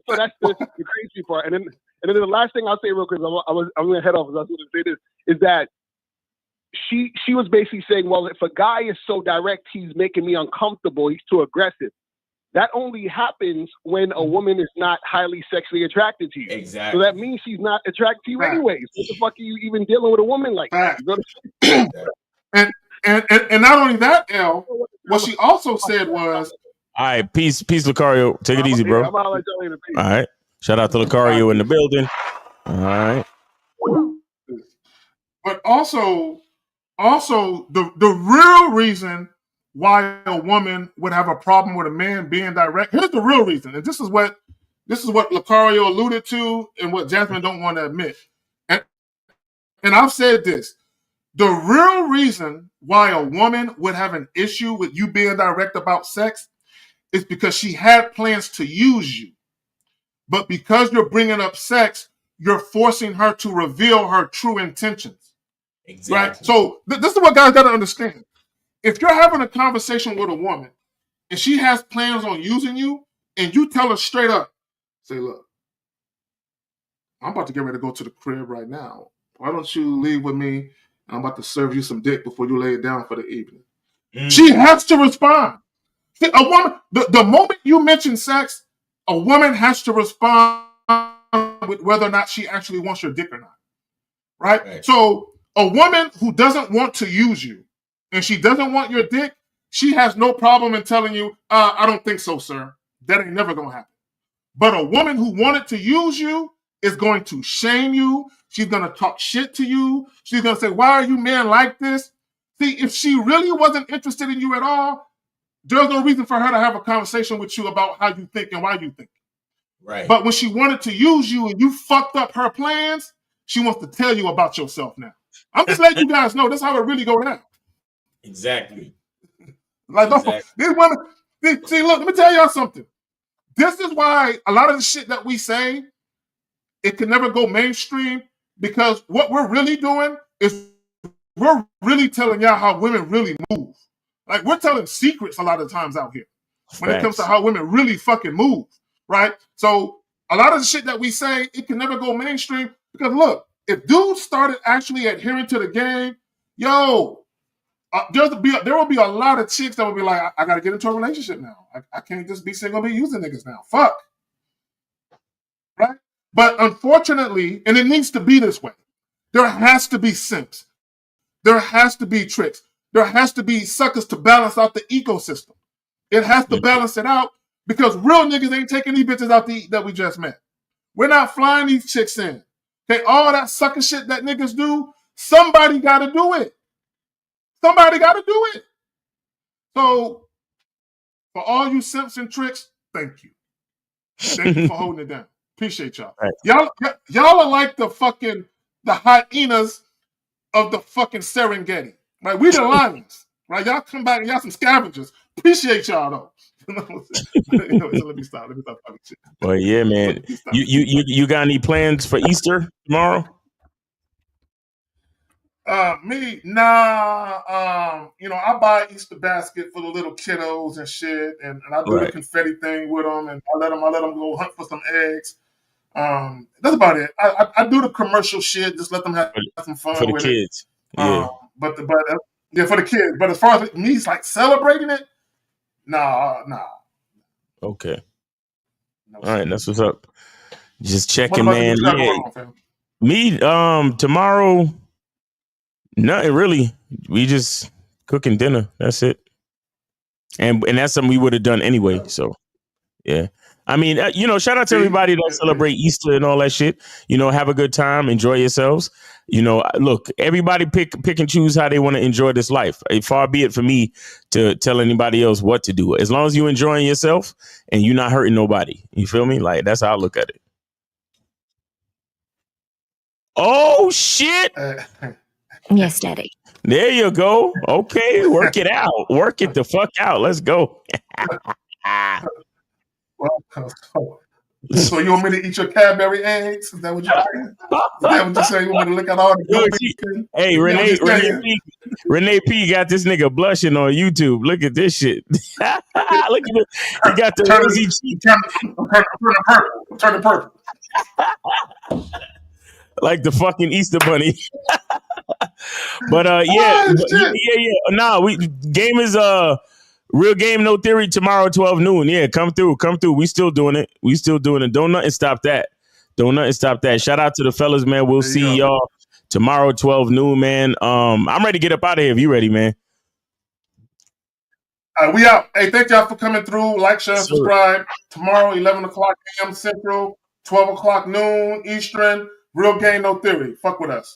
So that's the crazy part. And then the last thing I'll say real quick, I'm going to head off, because I was going to say this, is that she was basically saying, well, if a guy is so direct, he's making me uncomfortable. He's too aggressive. That only happens when a woman is not highly sexually attracted to you. Exactly. So that means she's not attracted to you anyways. What the fuck are you even dealing with a woman like that? And not only that, L, what she also said was, all right, peace, Lucario. Take it easy, bro. I'm gonna let y'all later. All right. Shout out to Lucario in the building. All right. But also the real reason why a woman would have a problem with a man being direct. Here's the real reason, and this is what Lucario alluded to, and what Jasmine don't want to admit. And I've said this: the real reason why a woman would have an issue with you being direct about sex is because she had plans to use you, but because you're bringing up sex, you're forcing her to reveal her true intentions. Exactly. Right? So this is what guys got to understand. If you're having a conversation with a woman and she has plans on using you, and you tell her straight up, say, look, I'm about to get ready to go to the crib right now. Why don't you leave with me? I'm about to serve you some dick before you lay it down for the evening. She has to respond. See, a woman, the moment you mention sex, a woman has to respond with whether or not she actually wants your dick or not. Right? So a woman who doesn't want to use you and she doesn't want your dick, she has no problem in telling you, I don't think so, sir. That ain't never going to happen. But a woman who wanted to use you is going to shame you. She's going to talk shit to you. She's going to say, why are you men like this? See, if she really wasn't interested in you at all, there's no reason for her to have a conversation with you about how you think and why you think. Right. But when she wanted to use you and you fucked up her plans, she wants to tell you about yourself now. I'm just letting you guys know that's how it really go down. Exactly. Like, these women, see, look, let me tell y'all something. This is why a lot of the shit that we say, it can never go mainstream, because what we're really doing is we're really telling y'all how women really move. Like, we're telling secrets a lot of times out here when it comes to how women really fucking move, right? So a lot of the shit that we say, it can never go mainstream because, look, if dudes started actually adhering to the game, there will be a lot of chicks that will be like, I got to get into a relationship now. I can't just be single and be using niggas now. Fuck. Right? But unfortunately, and it needs to be this way, there has to be simps. There has to be tricks. There has to be suckers to balance out the ecosystem. It has to balance it out because real niggas ain't taking these bitches out to eat that we just met. We're not flying these chicks in. Okay, all that sucker shit that niggas do, somebody got to do it. Somebody got to do it. So, for all you simps and tricks, thank you. Thank you for holding it down. Appreciate y'all. Right. Y'all are like the hyenas of the fucking Serengeti. Right? We the lions. Right? Y'all come back and y'all some scavengers. Appreciate y'all though. So let me stop talking shit. Well, yeah, man. You got any plans for Easter tomorrow? Me, nah. I buy Easter basket for the little kiddos and shit, and I do the confetti thing with them, and I let them go hunt for some eggs. That's about it. I do the commercial shit, just let them have some fun for the with kids. It. Yeah, but for the kids. But as far as me, it's like celebrating it. Nah. Okay. No, all right, that's what's up. Just checking, man. Me, tomorrow. Nothing really. We just cooking dinner. That's it. And that's something we would have done anyway. So, yeah. I mean, shout out to everybody that celebrate Easter and all that shit. Have a good time. Enjoy yourselves. Look, everybody pick and choose how they want to enjoy this life. Far be it for me to tell anybody else what to do. As long as you're enjoying yourself and you're not hurting nobody. You feel me? Like, that's how I look at it. Oh, shit. Yes, Daddy. There you go. Okay, work it out. Work it the fuck out. Let's go. So you want me to eat your Cadbury eggs? Is that what you're saying? Is that what you're saying? You want me to look at all the Hey, Renee P got this nigga blushing on YouTube. Look at this shit. Look at it. He got the rosy cheek. Turn purple. Like the fucking Easter bunny. But yeah, Oh, shit. yeah. Nah, game is real game, no theory tomorrow, 12 noon. Yeah, come through. We still doing it. Don't nothing stop that. Shout out to the fellas, man. We'll see y'all tomorrow, 12 noon, man. I'm ready to get up out of here if you ready, man. All right, we out. Hey, thank y'all for coming through. Like, share, and subscribe. Tomorrow, 11 o'clock a.m. Central, 12 o'clock noon Eastern. Real game, no theory. Fuck with us.